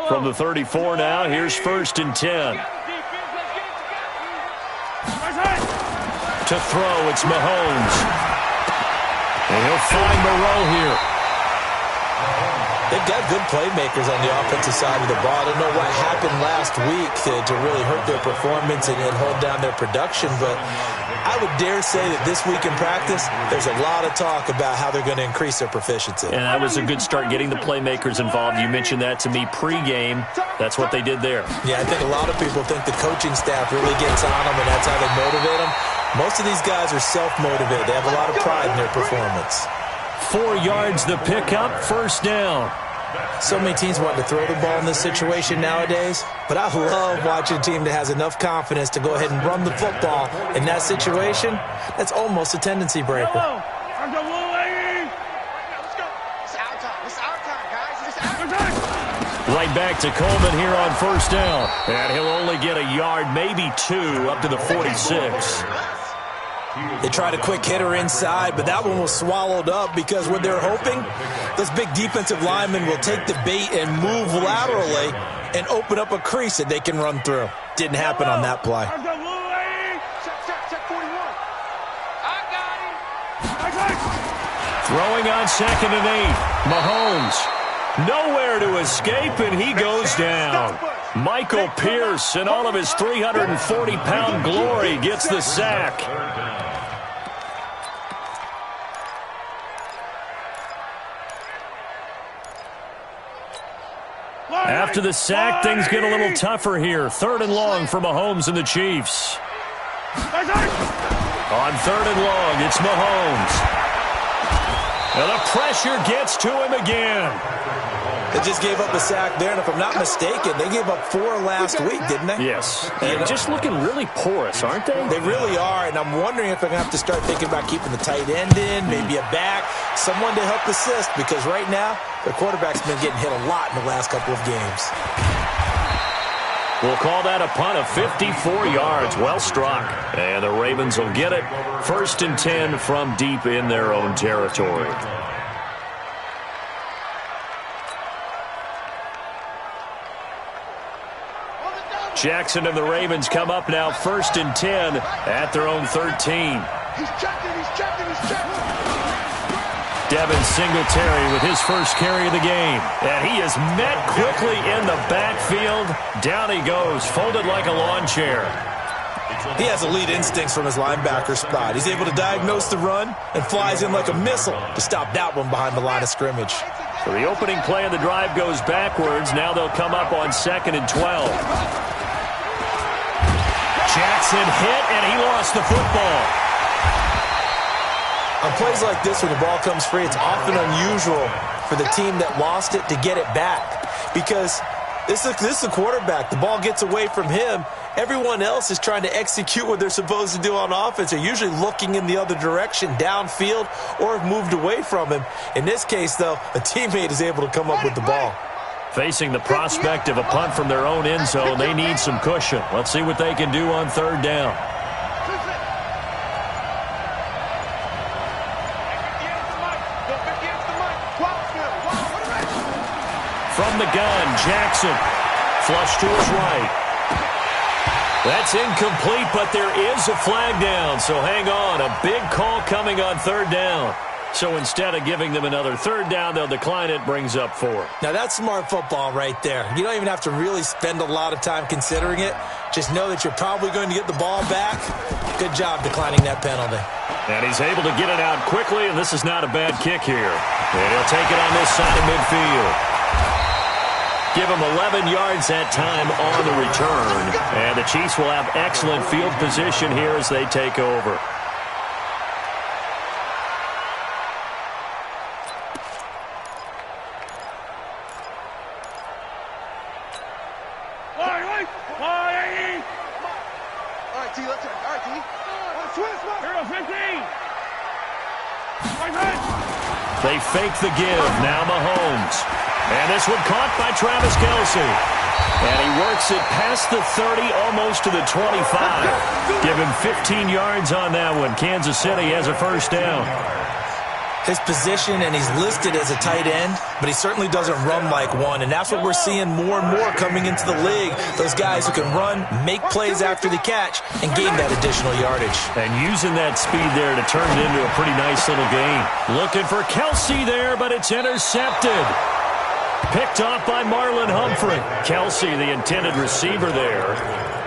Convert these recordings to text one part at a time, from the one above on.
From the 34 now, here's 1st and 10. To throw, it's Mahomes. And he'll find Moreau here. They've got good playmakers on the offensive side of the ball. I don't know what happened last week to really hurt their performance and hold down their production, but I would dare say that this week in practice, there's a lot of talk about how they're going to increase their proficiency. And that was a good start, getting the playmakers involved. You mentioned that to me pregame. That's what they did there. Yeah, I think a lot of people think the coaching staff really gets on them, and that's how they motivate them. Most of these guys are self-motivated. They have a lot of pride in their performance. 4 yards the pickup, 1st down. So many teams want to throw the ball in this situation nowadays, but I love watching a team that has enough confidence to go ahead and run the football. In that situation, that's almost a tendency breaker. Right back to Coleman here on 1st down. And he'll only get a yard, maybe 2, up to the 46. They tried a quick hitter inside, but that one was swallowed up because what they're hoping, those big defensive linemen will take the bait and move laterally and open up a crease that they can run through. Didn't happen on that play. Throwing on 2nd and 8. Mahomes nowhere to escape, and he goes down. Michael Pierce, in all of his 340-pound glory, gets the sack. After the sack, things get a little tougher here. 3rd and long for Mahomes and the Chiefs. On 3rd and long, it's Mahomes. And the pressure gets to him again. They just gave up a sack there, and if I'm not mistaken, they gave up 4 last week, didn't they? Yes. And just looking really porous, aren't they? They really are, and I'm wondering if they're going to have to start thinking about keeping the tight end in, maybe a back, someone to help assist, because right now, their quarterback's been getting hit a lot in the last couple of games. We'll call that a punt of 54 yards. Well struck. And the Ravens will get it. 1st and 10 from deep in their own territory. Jackson and the Ravens come up now 1st and 10 at their own 13. He's checking. Devin Singletary with his first carry of the game. And he is met quickly in the backfield. Down he goes, folded like a lawn chair. He has elite instincts from his linebacker spot. He's able to diagnose the run and flies in like a missile to stop that one behind the line of scrimmage. So the opening play of the drive goes backwards. Now they'll come up on 2nd and 12. Jackson hit, and he lost the football. On plays like this, when the ball comes free, it's often unusual for the team that lost it to get it back. Because this is the quarterback. The ball gets away from him. Everyone else is trying to execute what they're supposed to do on offense. They're usually looking in the other direction, downfield, or have moved away from him. In this case, though, a teammate is able to come up with the ball. Facing the prospect of a punt from their own end zone, they need some cushion. Let's see what they can do on 3rd down. From the gun, Jackson. Flush to his right. That's incomplete, but there is a flag down, so hang on. A big call coming on 3rd down. So instead of giving them another 3rd down, they'll decline it, brings up 4. Now that's smart football right there. You don't even have to really spend a lot of time considering it. Just know that you're probably going to get the ball back. Good job declining that penalty. And he's able to get it out quickly, and this is not a bad kick here. And he'll take it on this side of midfield. Give him 11 yards that time on the return. And the Chiefs will have excellent field position here as they take over. They fake the give. Now Mahomes. And this one caught by Travis Kelce. And he works it past the 30, almost to the 25. Give him 15 yards on that one. Kansas City has a 1st down. His position, and he's listed as a tight end, but he certainly doesn't run like one, and that's what we're seeing more and more coming into the league. Those guys who can run, make plays after the catch, and gain that additional yardage. And using that speed there to turn it into a pretty nice little gain. Looking for Kelsey there, but it's intercepted. Picked off by Marlon Humphrey. Kelsey, the intended receiver there.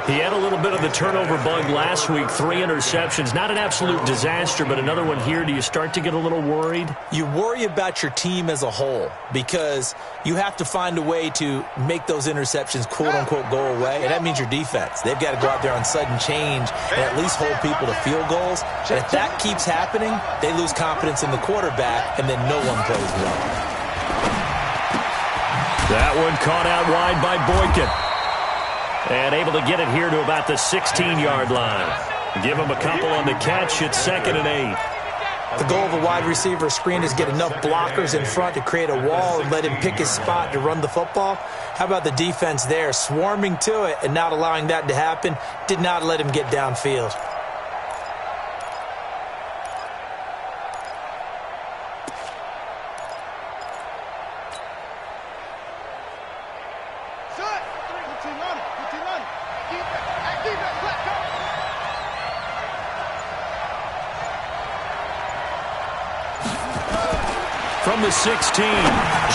He had a little bit of the turnover bug last week, 3 interceptions. Not an absolute disaster, but another one here. Do you start to get a little worried? You worry about your team as a whole because you have to find a way to make those interceptions, quote-unquote, go away, and that means your defense. They've got to go out there on sudden change and at least hold people to field goals. And if that keeps happening, they lose confidence in the quarterback, and then no one plays well. That one caught out wide by Boykin. And able to get it here to about the 16-yard line. Give him a couple on the catch. It's 2nd and 8. The goal of a wide receiver screen is get enough blockers in front to create a wall and let him pick his spot to run the football. How about the defense there, swarming to it and not allowing that to happen? Did not let him get downfield. From the 16,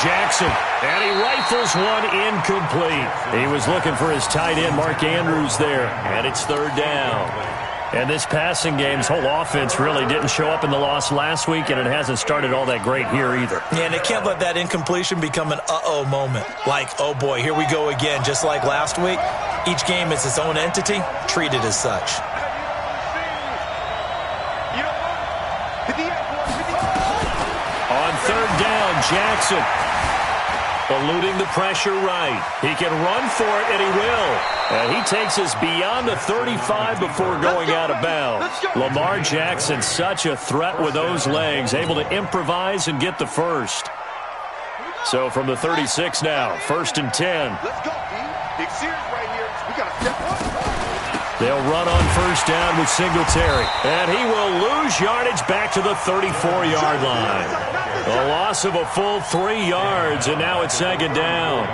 Jackson, and he rifles one incomplete. He was looking for his tight end, Mark Andrews, there, and it's 3rd down. And this passing game's whole offense really didn't show up in the loss last week, and it hasn't started all that great here either. Yeah, and they can't let that incompletion become an uh-oh moment. Like, oh boy, here we go again, just like last week. Each game is its own entity, treated as such. On 3rd down, Jackson eluding the pressure right. He can run for it, and he will. And he takes us beyond the 35 before going out of bounds. Lamar Jackson, such a threat with those legs, able to improvise and get the first. So from the 36 now, 1st and 10. Let's go, D. Big series right here. We got to step up. They'll run on 1st down with Singletary. And he will lose yardage back to the 34-yard line. A loss of a full 3 yards, and now it's 2nd down.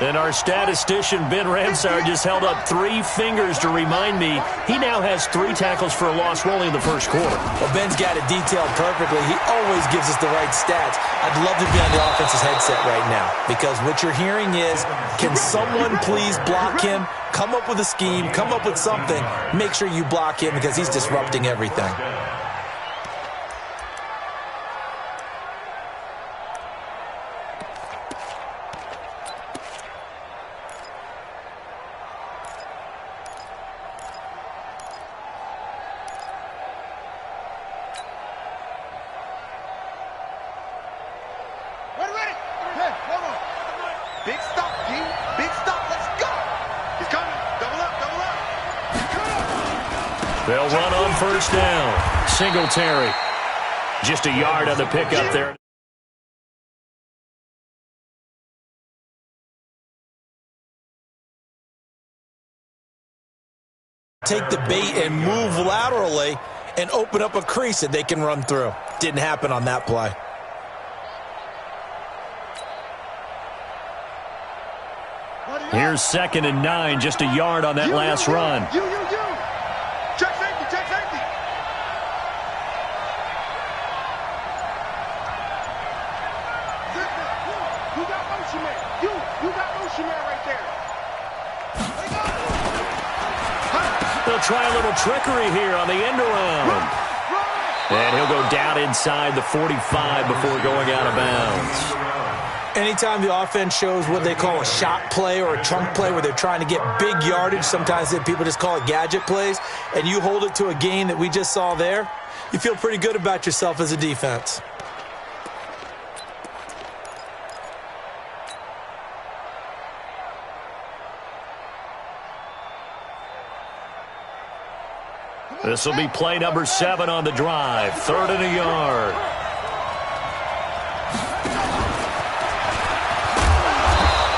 And our statistician, Ben Ramsar, just held up 3 fingers to remind me he now has 3 tackles for a loss only in the 1st quarter. Well, Ben's got it detailed perfectly. He always gives us the right stats. I'd love to be on the offense's headset right now because what you're hearing is, can someone please block him? Come up with a scheme. Come up with something. Make sure you block him because he's disrupting everything. Big stop, D. Big stop. Let's go. He's coming. Double up, double up. They'll run on 1st down. Singletary. Just a yard on the pickup there. Take the bait and move laterally and open up a crease that they can run through. Didn't happen on that play. Here's 2nd and 9, just a yard on that last run. You. Check safety, check safety. You got motion man. You got motion man right there. They'll try a little trickery here on the end around. And he'll go down inside the 45 before going out of bounds. Anytime the offense shows what they call a shot play or a chunk play where they're trying to get big yardage, sometimes people just call it gadget plays, and you hold it to a gain that we just saw there, you feel pretty good about yourself as a defense. This will be play number 7 on the drive. 3rd and a yard.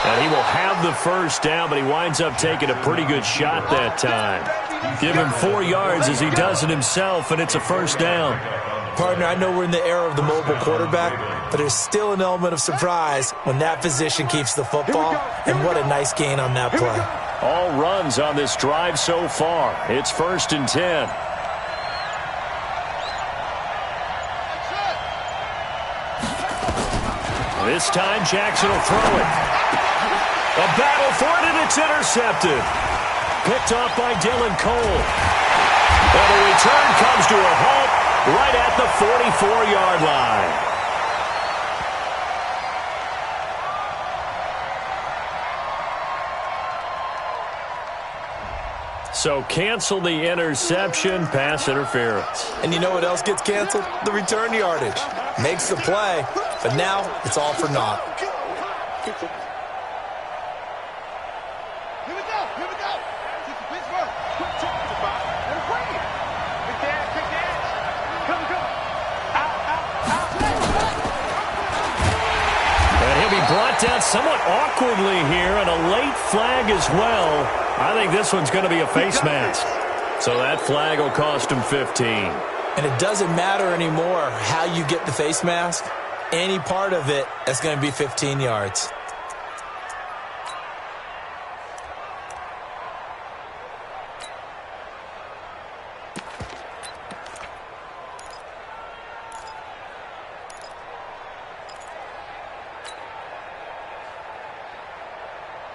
And he will have the 1st down, but he winds up taking a pretty good shot that time. Give him 4 yards as he does it himself, and it's a 1st down. Partner, I know we're in the era of the mobile quarterback, but there's still an element of surprise when that physician keeps the football, and what a nice gain on that play. All runs on this drive so far. It's 1st and 10. This time, Jackson will throw it. A battle for it, and it's intercepted. Picked off by Dylan Cole. And the return comes to a halt right at the 44-yard line. So cancel the interception, pass interference. And you know what else gets canceled? The return yardage. Makes the play, but now it's all for naught. Brought down somewhat awkwardly here, and a late flag as well. I think this one's going to be a face mask. So that flag will cost him 15. And it doesn't matter anymore how you get the face mask. Any part of it, that's going to be 15 yards.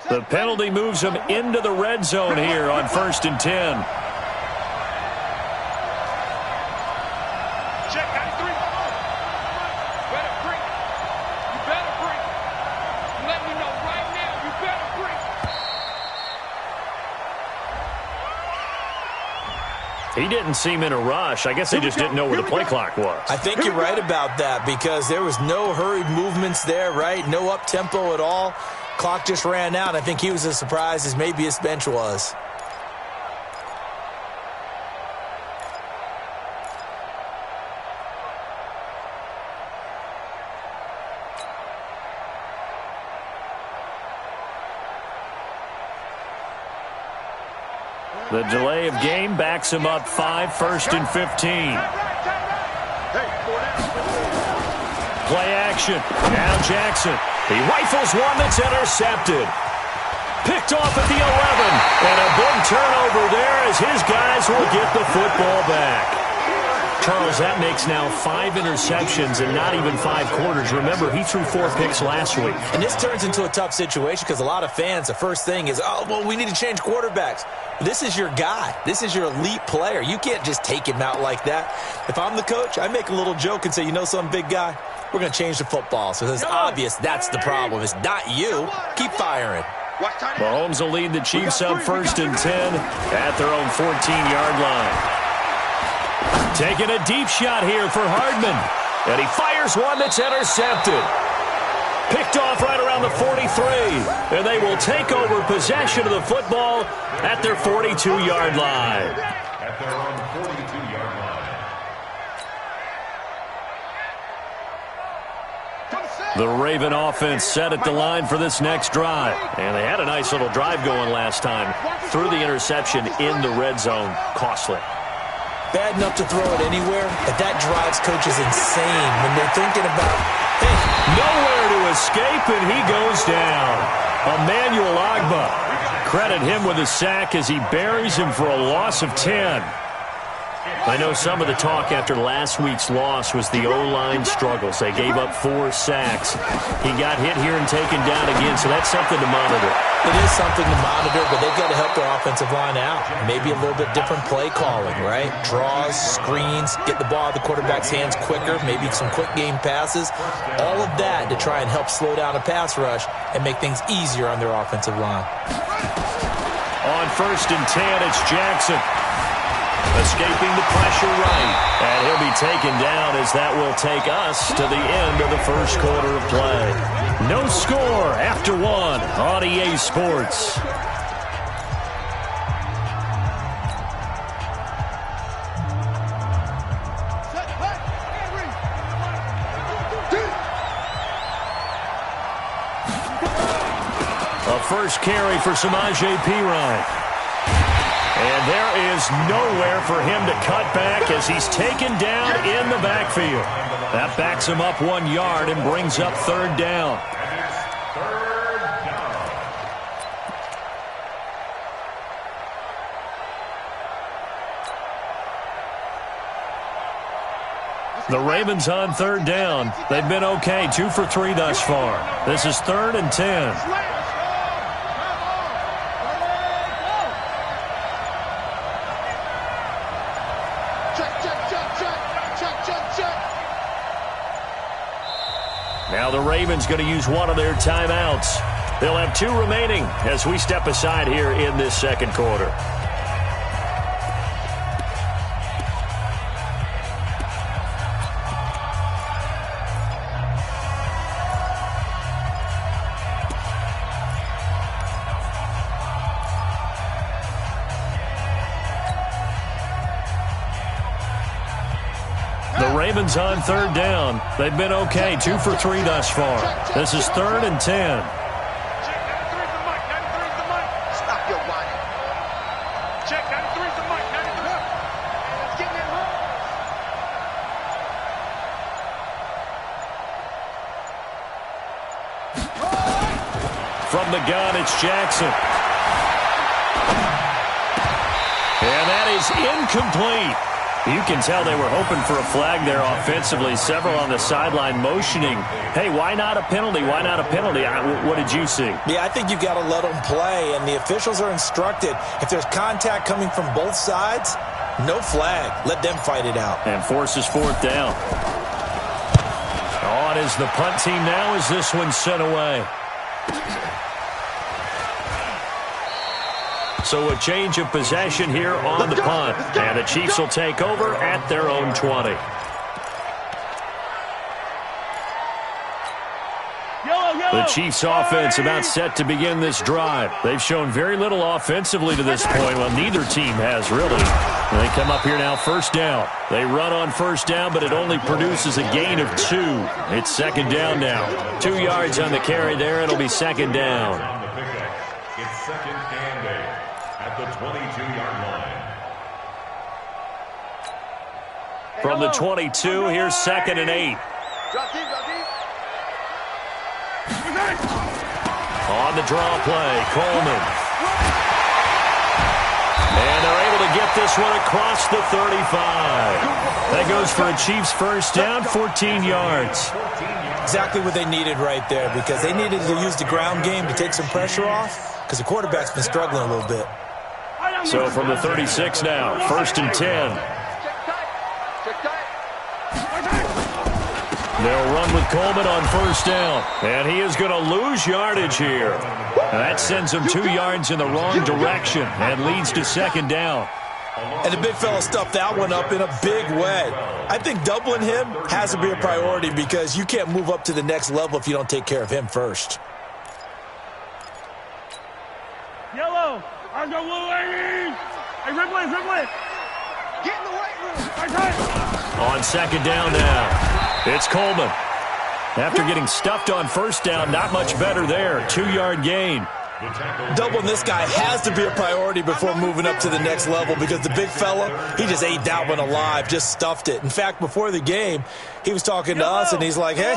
The penalty moves him into the red zone here on 1st and 10. Check 93. You better bring. You better bring. Let me know right now. You better bring. He didn't seem in a rush. I guess they just didn't know where the play clock was. I think you're right about that because there was no hurried movements there, right? No up-tempo at all. Clock just ran out. I think he was as surprised as maybe his bench was. The delay of game backs him up 5, 1st and 15. Play action. Now Jackson. He rifles one that's intercepted. Picked off at the 11. And a big turnover there as his guys will get the football back. Charles, that makes now 5 interceptions and not even 5 quarters. Remember, he threw 4 picks last week. And this turns into a tough situation because a lot of fans, the first thing is, oh, well, we need to change quarterbacks. This is your guy. This is your elite player. You can't just take him out like that. If I'm the coach, I make a little joke and say, you know some big guy? We're going to change the football. So it's obvious that's the problem. It's not you. Keep firing. Mahomes will lead the Chiefs up 1st and 10 at their own 14-yard line. Taking a deep shot here for Hardman. And he fires one that's intercepted. Picked off right around the 43. And they will take over possession of the football at their 42-yard line. At their own 42-yard line. The Raven offense set at the line for this next drive. And they had a nice little drive going last time. Threw the interception in the red zone. Costly. Bad enough to throw it anywhere, but that drives coaches insane when they're thinking about, hey, nowhere to escape, and he goes down. Emmanuel Agba. Credit him with a sack as he buries him for a loss of 10. I know some of the talk after last week's loss was the O-line struggles. They gave up 4 sacks. He got hit here and taken down again, so that's something to monitor. It is something to monitor, but they've got to help their offensive line out. Maybe a little bit different play calling, right? Draws, screens, get the ball out of the quarterback's hands quicker, maybe some quick game passes. All of that to try and help slow down a pass rush and make things easier on their offensive line. On 1st and 10, it's Jackson. Escaping the pressure right. And he'll be taken down as that will take us to the end of the first quarter of play. No score after 1 on EA Sports. A first carry for Samaje Perine. And there is nowhere for him to cut back as he's taken down in the backfield. That backs him up 1 yard and brings up third down. The Ravens on third down. They've been okay, 2 for 3 thus far. This is 3rd and 10. Now the Ravens going to use one of their timeouts. They'll have 2 remaining as we step aside here in this second quarter. Ravens on third down. They've been okay, 2 for 3 thus far. This is 3rd and 10. Stop your whining. Check 93's the mic. 93. Let's get that home. From the gun, it's Jackson. And that is incomplete. You can tell they were hoping for a flag there offensively. Several on the sideline motioning, hey, why not a penalty? Why not a penalty? What did you see? Yeah, I think you've got to let them play, and the officials are instructed. If there's contact coming from both sides, no flag. Let them fight it out. And forces 4th down. On is the punt team now as this one's sent away. So a change of possession here on the punt. And the Chiefs will take over at their own 20. The Chiefs offense about set to begin this drive. They've shown very little offensively to this point. Well, neither team has really. And they come up here now, 1st down. They run on 1st down, but it only produces a gain of 2. It's 2nd down now. 2 yards on the carry there. It'll be 2nd down. It's 2nd and 8 at the 22-yard line. From the 22, here's 2nd and 8. On the draw play, Coleman. And they're able to get this one across the 35. That goes for a Chiefs 1st down, 14 yards. Exactly what they needed right there, because they needed to use the ground game to take some pressure off, because the quarterback's been struggling a little bit. So from the 36 now, 1st and 10. They'll run with Coleman on 1st down. And he is going to lose yardage here. And that sends him 2 yards in the wrong direction and leads to 2nd down. And the big fella stuffed that one up in a big way. I think doubling him has to be a priority, because you can't move up to the next level if you don't take care of him first. Yellow, on the blue ladies. Hey, Ripley. Get in the weight room. On 2nd down now, it's Coleman. After getting stuffed on 1st down, not much better there. 2-yard gain. Doubling this guy has to be a priority before moving up to the next level, because the big fella, he just ate that one alive, just stuffed it. In fact, before the game, he was talking to us, and he's like, hey,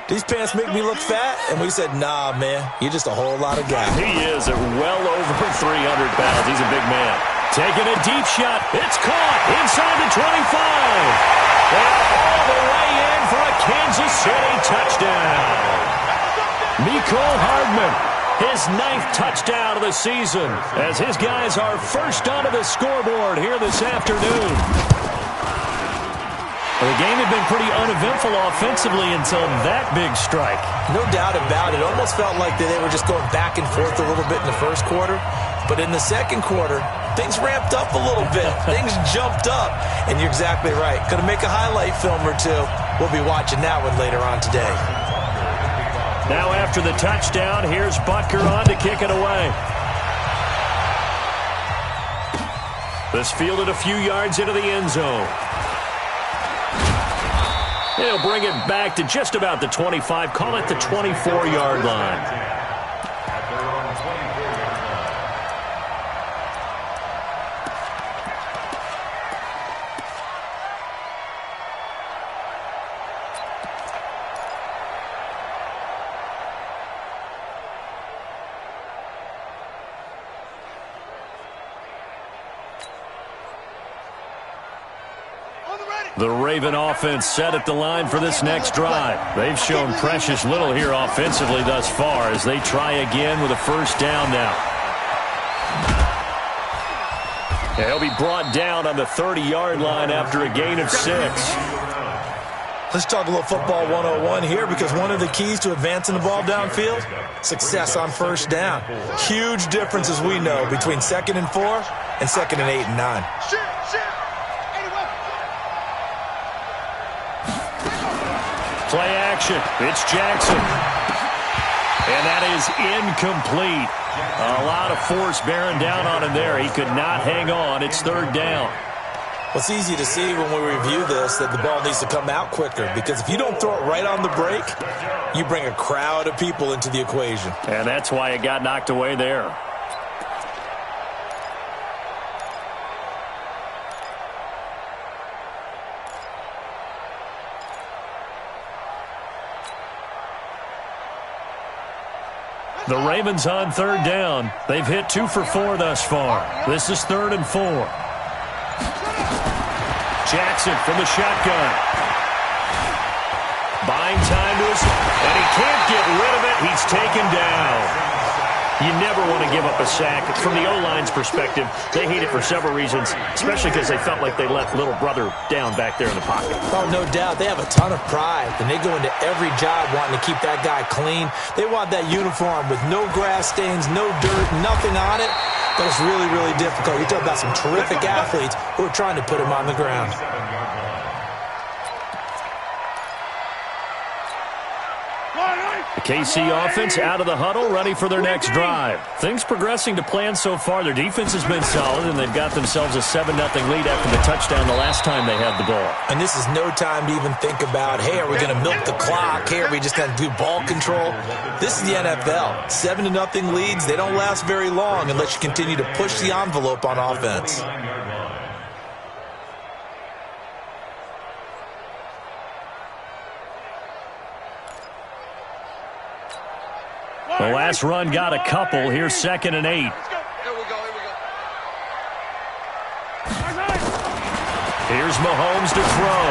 these pants make me look fat? And we said, nah, man, you're just a whole lot of guy. He is at well over 300 pounds. He's a big man. Taking a deep shot. It's caught inside the 25. And all the way in for a Kansas City touchdown. Mecole Hardman, his 9th touchdown of the season, as his guys are first onto the scoreboard here this afternoon. Well, the game had been pretty uneventful offensively until that big strike. No doubt about it. It almost felt like they were just going back and forth a little bit in the 1st quarter. But in the 2nd quarter, things ramped up a little bit. Things jumped up. And you're exactly right. Going to make a highlight film or two. We'll be watching that one later on today. Now after the touchdown, here's Butker on to kick it away. This fielded a few yards into the end zone. He'll bring it back to just about the 25. Call it the 24-yard line. The Raven offense set at the line for this next drive. They've shown precious little here offensively thus far as they try again with a first down now. Yeah, he'll be brought down on the 30-yard line after a gain of 6. Let's talk a little football 101 here, because one of the keys to advancing the ball downfield, success on first down. Huge difference, as we know, between 2nd and 4 and 2nd and 8 and 9. Play action. It's Jackson. And that is incomplete. A lot of force bearing down on him there. He could not hang on. It's 3rd down. Well, it's easy to see when we review this that the ball needs to come out quicker, because if you don't throw it right on the break, you bring a crowd of people into the equation. And that's why it got knocked away there. The Ravens on 3rd down. They've hit 2 for 4 thus far. This is 3rd and 4. Jackson from the shotgun. Buying time to his, and he can't get rid of it. He's taken down. You never want to give up a sack. From the O-line's perspective, they hate it for several reasons, especially because they felt like they left little brother down back there in the pocket. Oh, no doubt. They have a ton of pride, and they go into every job wanting to keep that guy clean. They want that uniform with no grass stains, no dirt, nothing on it. But it's really, really difficult. You're talking about some terrific athletes who are trying to put him on the ground. The KC offense out of the huddle, ready for their next drive. Things progressing to plan so far. Their defense has been solid, and they've got themselves a 7-0 lead after the touchdown the last time they had the ball. And this is no time to even think about, hey, are we going to milk the clock? Hey, are we just going to do ball control? This is the NFL. 7-0 leads, they don't last very long unless you continue to push the envelope on offense. The last run got a couple. Here's 2nd and 8. Here we go. Here's Mahomes to throw.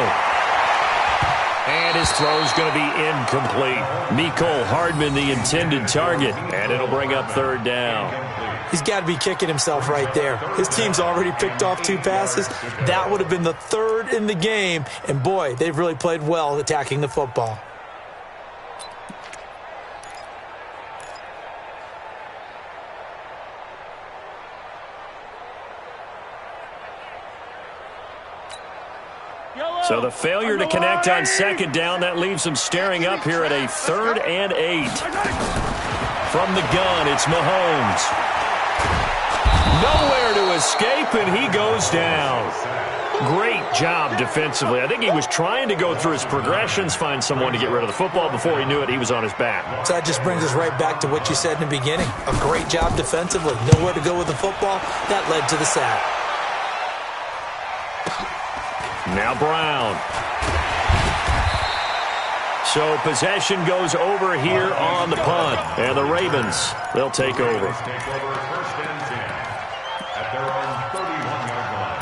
And his throw's going to be incomplete. Mecole Hardman, the intended target. And it'll bring up 3rd down. He's got to be kicking himself right there. His team's already picked off 2 passes. That would have been the 3rd in the game. And, boy, they've really played well attacking the football. So the failure to connect on 2nd down, that leaves them staring up here at a 3rd and 8. From the gun, it's Mahomes. Nowhere to escape, and he goes down. Great job defensively. I think he was trying to go through his progressions, find someone to get rid of the football. Before he knew it, he was on his back. So that just brings us right back to what you said in the beginning. A great job defensively. Nowhere to go with the football. That led to the sack. Now Brown. So possession goes over here on the punt. And the Ravens, they'll take over. First and 10 at their own 31-yard line.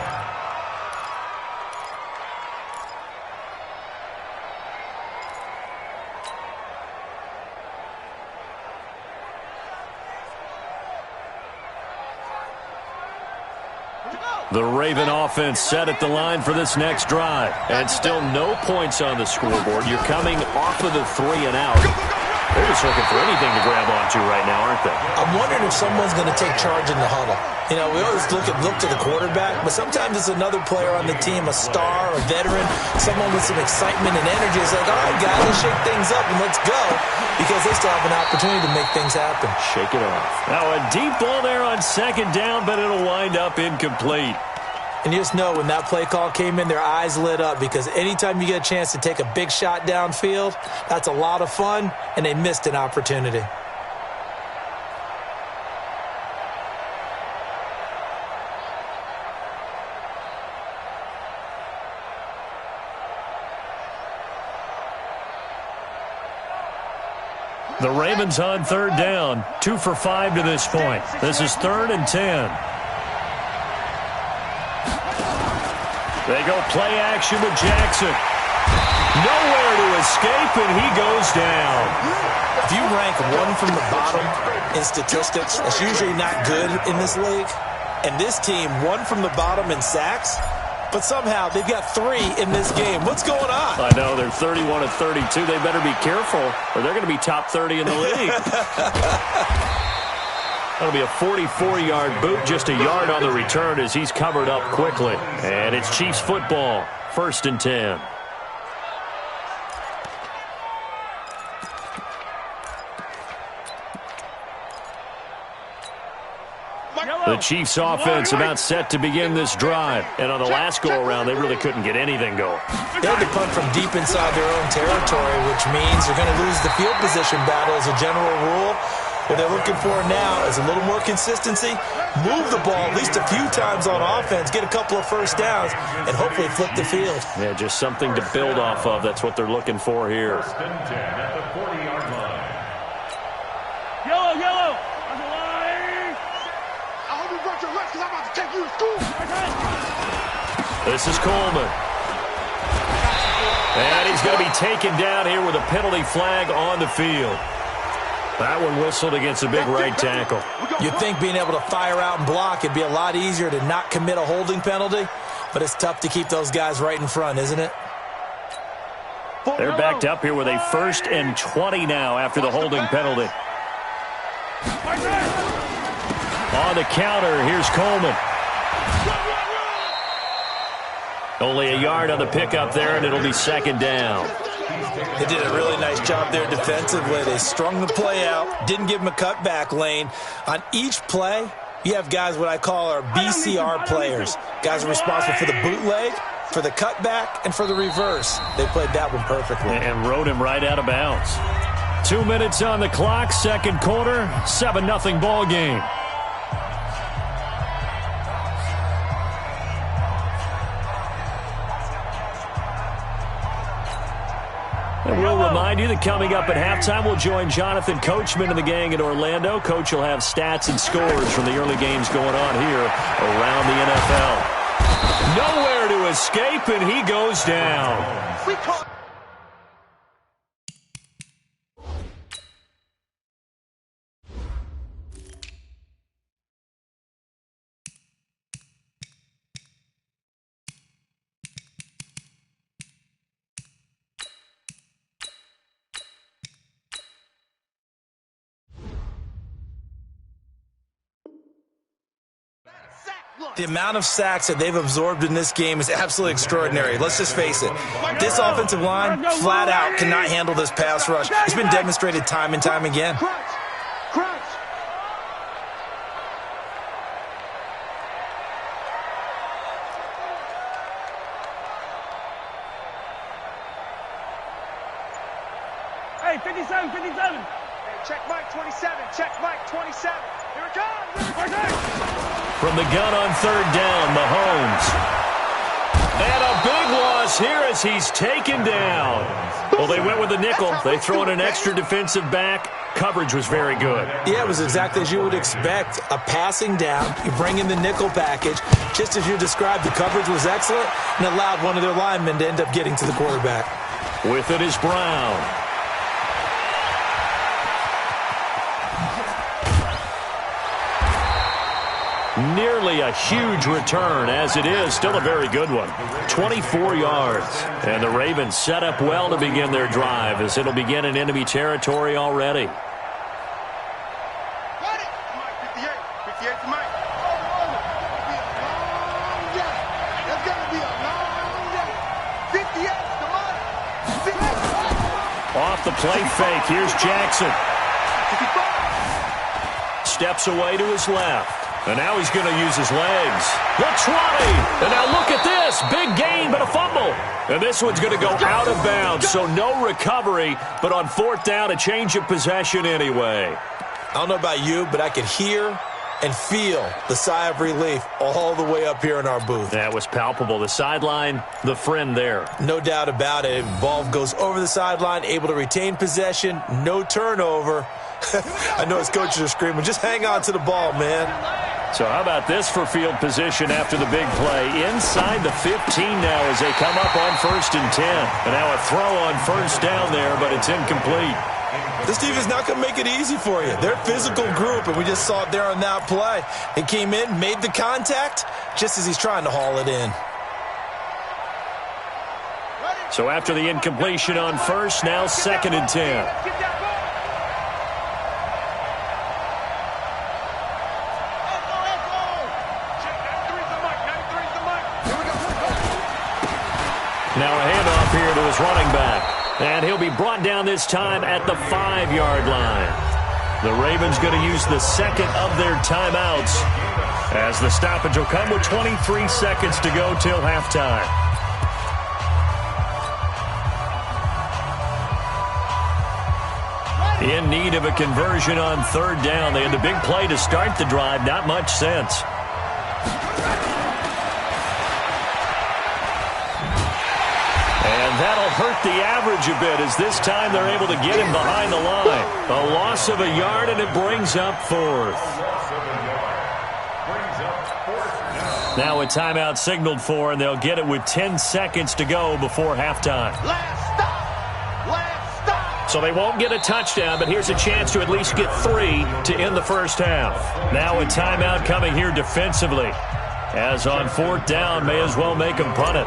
The Raven offense set at the line for this next drive. And still no points on the scoreboard. You're coming off of the 3 and out. They're just looking for anything to grab onto right now, aren't they? I'm wondering if someone's going to take charge in the huddle. You know, we always look to the quarterback, but sometimes it's another player on the team, a star, a veteran, someone with some excitement and energy. It's like, all right, guys, let's shake things up and let's go, because they still have an opportunity to make things happen. Shake it off. Now a deep ball there on 2nd down, but it'll wind up incomplete. And you just know when that play call came in, their eyes lit up, because anytime you get a chance to take a big shot downfield, that's a lot of fun, and they missed an opportunity. The Ravens on 3rd down, 2 for 5 to this point. This is 3rd and 10. They go play action with Jackson. Nowhere to escape, and he goes down. If you rank one from the bottom in statistics, that's usually not good in this league. And this team, one from the bottom in sacks, but somehow they've got 3 in this game. What's going on? I know, they're 31 of 32. They better be careful, or they're going to be top 30 in the league. That'll be a 44-yard boot, just a yard on the return as he's covered up quickly. And it's Chiefs football, 1st and 10. The Chiefs offense about set to begin this drive. And on the last go-around, they really couldn't get anything going. They had to punt from deep inside their own territory, which means they're going to lose the field position battle as a general rule. What they're looking for now is a little more consistency, move the ball at least a few times on offense, get a couple of first downs, and hopefully flip the field. Yeah, just something to build off of. That's what they're looking for here. 1st and 10 at the 40-yard line. Yellow, yellow. On the line. I hope you brought your rest because I'm about to take you to school. This is Coleman. And he's going to be taken down here with a penalty flag on the field. That one whistled against a big right tackle. You'd think being able to fire out and block, it'd be a lot easier to not commit a holding penalty, but it's tough to keep those guys right in front, isn't it? They're backed up here with a 1st and 20 now after the holding penalty. On the counter, here's Coleman. Only a yard on the pickup there, and it'll be 2nd down. They did a really nice job there defensively. They strung the play out, didn't give them a cutback lane. On each play, you have guys what I call our BCR players. Guys are responsible for the bootleg, for the cutback, and for the reverse. They played that one perfectly. And rode him right out of bounds. 2 minutes on the clock, 2nd quarter, 7-0 ball game. And we'll remind you that coming up at halftime, we'll join Jonathan Coachman and the gang in Orlando. Coach will have stats and scores from the early games going on here around the NFL. Nowhere to escape, and he goes down. The amount of sacks that they've absorbed in this game is absolutely extraordinary. Let's just face it. This offensive line, flat out, cannot handle this pass rush. It's been demonstrated time and time again. Hey, 57, 57. Hey, check Mike 27, check Mike 27. Here it comes. From the gun on 3rd down, Mahomes. And a big loss here as he's taken down. Well, they went with the nickel. They throw in an extra defensive back. Coverage was very good. Yeah, it was exactly as you would expect. A passing down. You bring in the nickel package. Just as you described, the coverage was excellent and allowed one of their linemen to end up getting to the quarterback. With it is Brown. Nearly a huge return, as it is still a very good one. 24 yards. And the Ravens set up well to begin their drive as it'll begin in enemy territory already. Off the play fake, here's Jackson. Steps away to his left. And now he's going to use his legs. The 20. And now look at this. Big gain, but a fumble. And this one's going to go out of bounds, so no recovery. But on 4th down, a change of possession anyway. I don't know about you, but I could hear and feel the sigh of relief all the way up here in our booth. That was palpable. The sideline, the friend there. No doubt about it. Ball goes over the sideline, able to retain possession, no turnover. I know his coaches are screaming, just hang on to the ball, man. So how about this for field position after the big play? Inside the 15 now as they come up on 1st and 10. And now a throw on 1st down there, but it's incomplete. This defense is not going to make it easy for you. They're a physical group, and we just saw it there on that play. He came in, made the contact, just as he's trying to haul it in. So after the incompletion on 1st, now 2nd and 10. Now a handoff here to his running back. And he'll be brought down this time at the 5-yard line. The Ravens going to use the second of their timeouts as the stoppage will come with 23 seconds to go till halftime. In need of a conversion on 3rd down. They had the big play to start the drive. Not much sense. That'll hurt the average a bit as this time they're able to get him behind the line. A loss of a yard, and it brings up 4th. Now a timeout signaled for, and they'll get it with 10 seconds to go before halftime. Last stop. So they won't get a touchdown, but here's a chance to at least get 3 to end the first half. Now a timeout coming here defensively. As on 4th down, may as well make them punt it.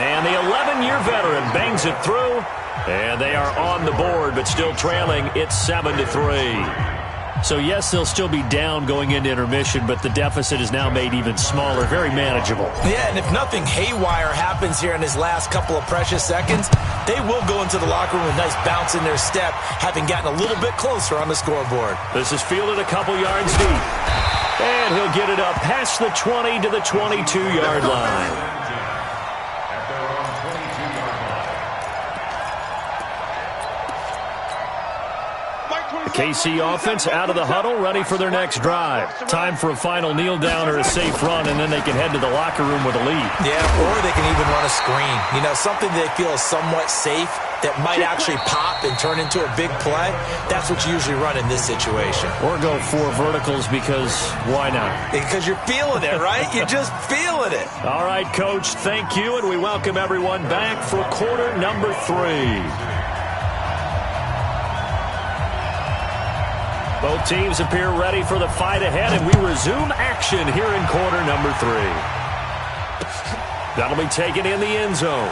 And the 11-year veteran bangs it through. And they are on the board, but still trailing. It's 7-3. So, yes, they'll still be down going into intermission, but the deficit is now made even smaller, very manageable. Yeah, and if nothing haywire happens here in his last couple of precious seconds, they will go into the locker room with a nice bounce in their step, having gotten a little bit closer on the scoreboard. This is fielded a couple yards deep. And he'll get it up past the 20 to the 22-yard line. KC offense out of the huddle, ready for their next drive. Time for a final kneel down or a safe run, and then they can head to the locker room with a lead. Yeah, or they can even run a screen. You know, something they feel is somewhat safe that might actually pop and turn into a big play. That's what you usually run in this situation. Or go 4 verticals because why not? Because you're feeling it, right? You're just feeling it. All right, Coach, thank you, and we welcome everyone back for quarter number 3. Both teams appear ready for the fight ahead, and we resume action here in quarter number 3. That'll be taken in the end zone.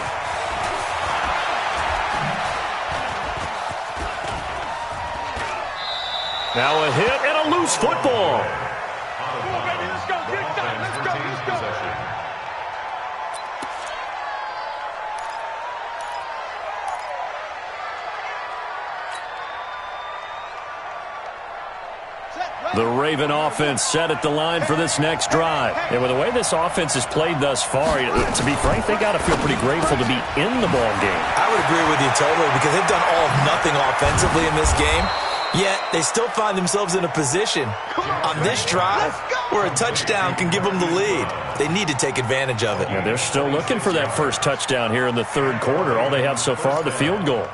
Now a hit and a loose football. Come on, baby, let's go. Get it done. Let's go. The Raven offense set at the line for this next drive. And with the way this offense has played thus far, to be frank, they got to feel pretty grateful to be in the ball game. I would agree with you totally because they've done all of nothing offensively in this game. Yet they still find themselves in a position on this drive where a touchdown can give them the lead. They need to take advantage of it. Yeah, they're still looking for that first touchdown here in the 3rd quarter. All they have so far, the field goal.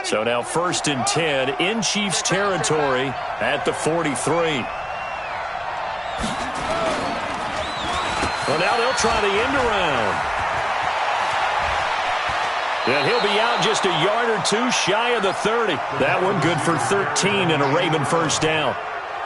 So now 1st and 10 in Chiefs territory at the 43. Well, now they'll try the end around. And he'll be out just a yard or 2 shy of the 30. That one good for 13 and a Raven first down.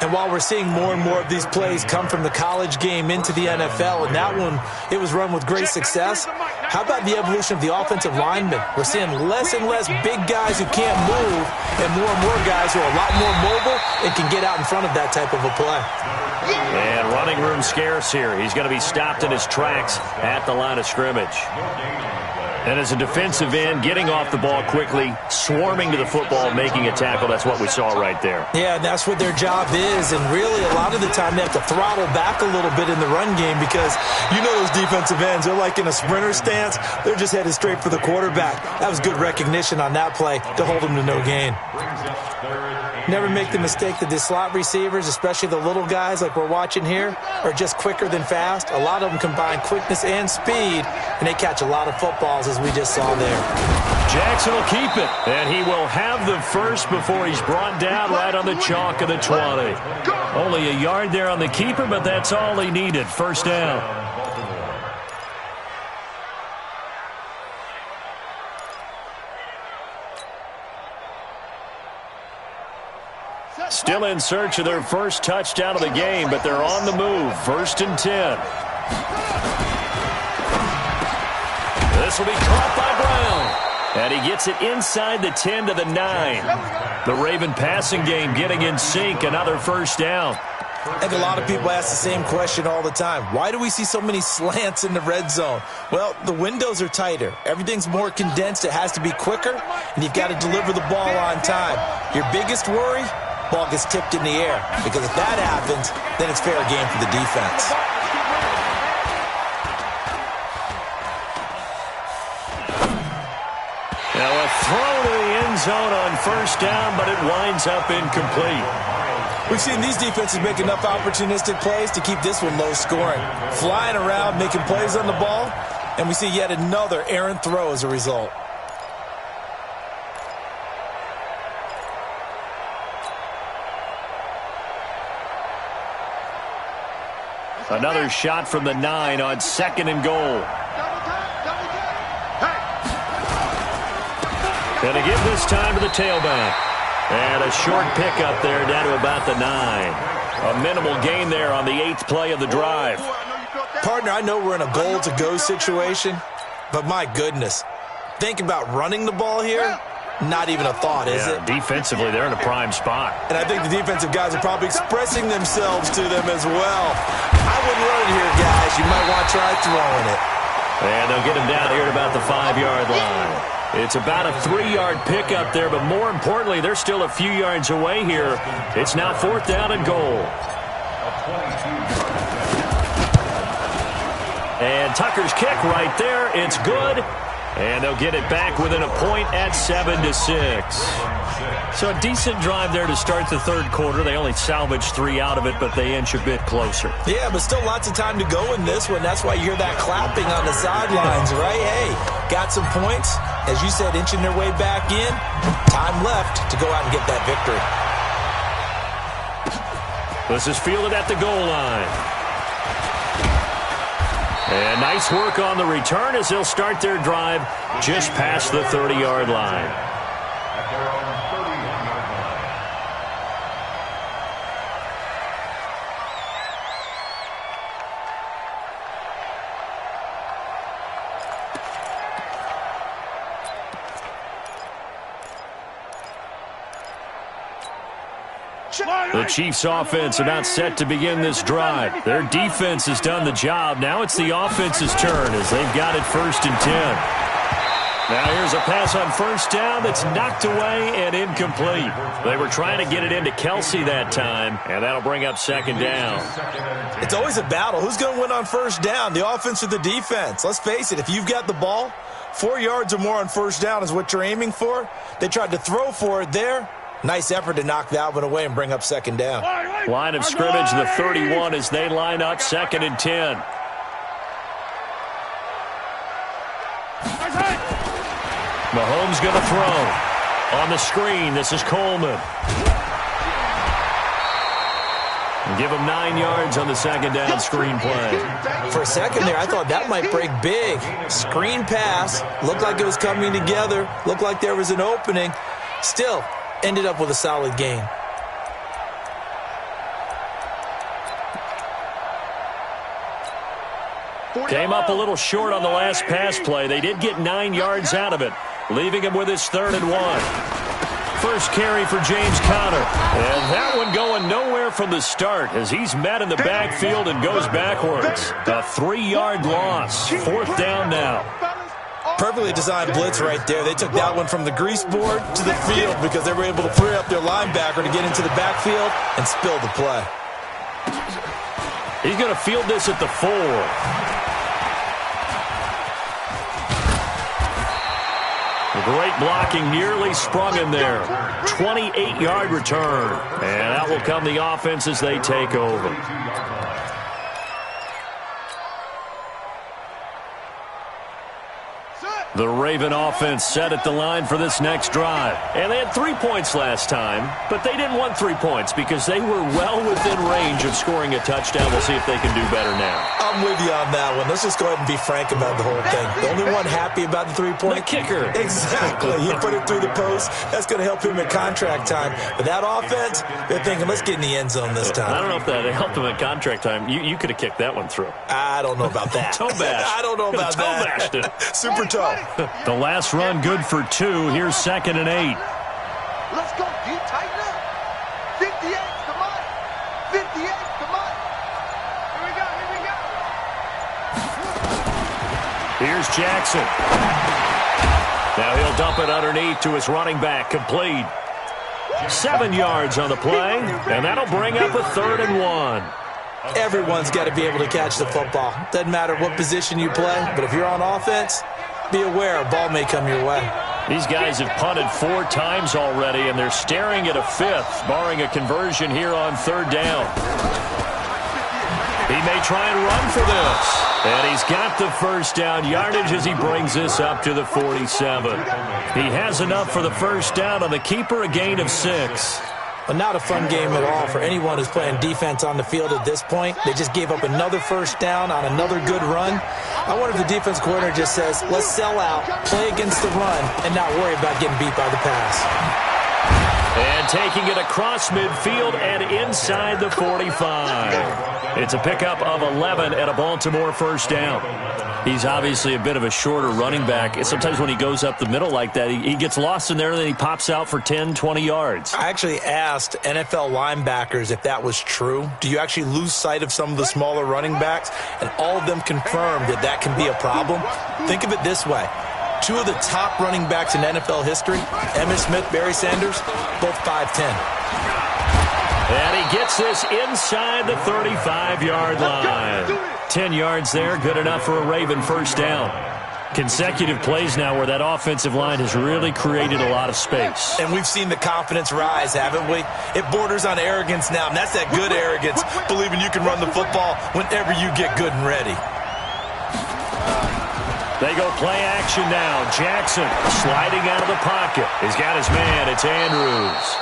And while we're seeing more and more of these plays come from the college game into the NFL, and that one, it was run with great success, how about the evolution of the offensive linemen? We're seeing less and less big guys who can't move and more guys who are a lot more mobile and can get out in front of that type of a play. And running room scarce here. He's going to be stopped in his tracks at the line of scrimmage. And as a defensive end, getting off the ball quickly, swarming to the football, making a tackle, that's what we saw right there. Yeah, and that's what their job is. And really, a lot of the time, they have to throttle back a little bit in the run game because you know those defensive ends, they're like in a sprinter stance. They're just headed straight for the quarterback. That was good recognition on that play to hold them to no gain. Never make the mistake that the slot receivers, especially the little guys like we're watching here, are just quicker than fast. A lot of them combine quickness and speed, and they catch a lot of footballs, as we just saw there. Jackson will keep it, and he will have the first before he's brought down right on the chalk of the 20. Only a yard there on the keeper, but that's all he needed. First down. Still in search of their first touchdown of the game, but they're on the move. 1st and 10. This will be caught by Brown. And he gets it inside the 10 to the 9. The Raven passing game getting in sync. Another first down. I think a lot of people ask the same question all the time. Why do we see so many slants in the red zone? Well, the windows are tighter. Everything's more condensed. It has to be quicker, and you've got to deliver the ball on time. Your biggest worry? Ball gets tipped in the air, because if that happens, then it's fair game for the defense. Now a throw to the end zone on first down, but it winds up incomplete. We've seen these defenses make enough opportunistic plays to keep this one low scoring. Flying around, making plays on the ball, and we see yet another errant throw as a result. Another shot from the 9 on 2nd and goal. And to give this time to the tailback. And a short pickup there down to about the 9. A minimal gain there on the 8th play of the drive. Partner, I know we're in a goal-to-go situation, but my goodness. Think about running the ball here. Not even a thought, is it? Defensively, they're in a prime spot. And I think the defensive guys are probably expressing themselves to them as well. I wouldn't run it here, guys. You might want to try throwing it. And they'll get him down here at about the 5-yard line. It's about a 3-yard pickup there, but more importantly, they're still a few yards away here. It's now 4th down and goal. And Tucker's kick right there. It's good. And they'll get it back within a point at 7-6. So a decent drive there to start the 3rd quarter. They only salvaged 3 out of it, but they inch a bit closer. Yeah, but still lots of time to go in this one. That's why you hear that clapping on the sidelines, right? Hey, got some points. As you said, inching their way back in. Time left to go out and get that victory. This is fielded at the goal line. And nice work on the return as they'll start their drive just past the 30-yard line. The Chiefs offense about set to begin this drive. Their defense has done the job. Now it's the offense's turn as they've got it 1st and 10. Now here's a pass on first down that's knocked away and incomplete. They were trying to get it into Kelsey that time, and that'll bring up 2nd down. It's always a battle. Who's going to win on first down, the offense or the defense? Let's face it, if you've got the ball, 4 yards or more on first down is what you're aiming for. They tried to throw for it there. Nice effort to knock that one away and bring up 2nd down. Line of scrimmage, the 31 as they line up 2nd and 10. Mahomes going to throw. On the screen, this is Coleman. And give him 9 yards on the 2nd down screen play. For a second there, I thought that might break big. Screen pass. Looked like it was coming together. Looked like there was an opening. Still, ended up with a solid gain. Came up a little short on the last pass play. They did get 9 yards out of it, leaving him with his 3rd and 1. First carry for James Conner. And that one going nowhere from the start as he's met in the backfield and goes backwards. A 3-yard loss. 4th down now. Perfectly designed blitz right there. They took that one from the grease board to the field because they were able to free up their linebacker to get into the backfield and spill the play. He's going to field this at the 4. Great blocking, nearly sprung him there. 28-yard return. And out will come the offense as they take over. The Raven offense set at the line for this next drive. And they had 3 points last time, but they didn't want 3 points because they were well within range of scoring a touchdown. We'll see if they can do better now. I'm with you on that one. Let's just go ahead and be frank about the whole thing. The only one happy about the 3-point? The kicker. Exactly. He put it through the post. That's going to help him in contract time. But that offense, they're thinking, let's get in the end zone this time. I don't know if that helped him in contract time. You could have kicked that one through. I don't know about that. Toe bash. I don't know about toe that. Bashed it. Super toe. The last run good for 2. Here's 2nd and 8. Let's go, D. Tighten up. 58, come on. 58, come on. Here we go, here we go. Here's Jackson. Now he'll dump it underneath to his running back. Complete. 7 yards on the play, and that'll bring up a 3rd and 1. Everyone's got to be able to catch the football. Doesn't matter what position you play, but if you're on offense, be aware a ball may come your way. These guys have punted 4 times already, and they're staring at a 5th, barring a conversion here on 3rd down. He may try and run for this. And he's got the first down yardage as he brings this up to the 47. He has enough for the first down on the keeper, a gain of 6. But not a fun game at all for anyone who's playing defense on the field at this point. They just gave up another first down on another good run. I wonder if the defense coordinator just says, let's sell out, play against the run, and not worry about getting beat by the pass. And taking it across midfield and inside the 45. It's a pickup of 11 at a Baltimore first down. He's obviously a bit of a shorter running back. Sometimes when he goes up the middle like that, he gets lost in there, and then he pops out for 10, 20 yards. I actually asked NFL linebackers if that was true. Do you actually lose sight of some of the smaller running backs? And all of them confirmed that that can be a problem. Think of it this way. 2 of the top running backs in NFL history, Emmitt Smith, Barry Sanders, both 5'10". And he gets this inside the 35-yard line. 10 yards there, good enough for a Raven first down. Consecutive plays now where that offensive line has really created a lot of space. And we've seen the confidence rise, haven't we? It borders on arrogance now, and that's that good arrogance, believing you can run the football whenever you get good and ready. They go play action now. Jackson sliding out of the pocket. He's got his man. It's Andrews.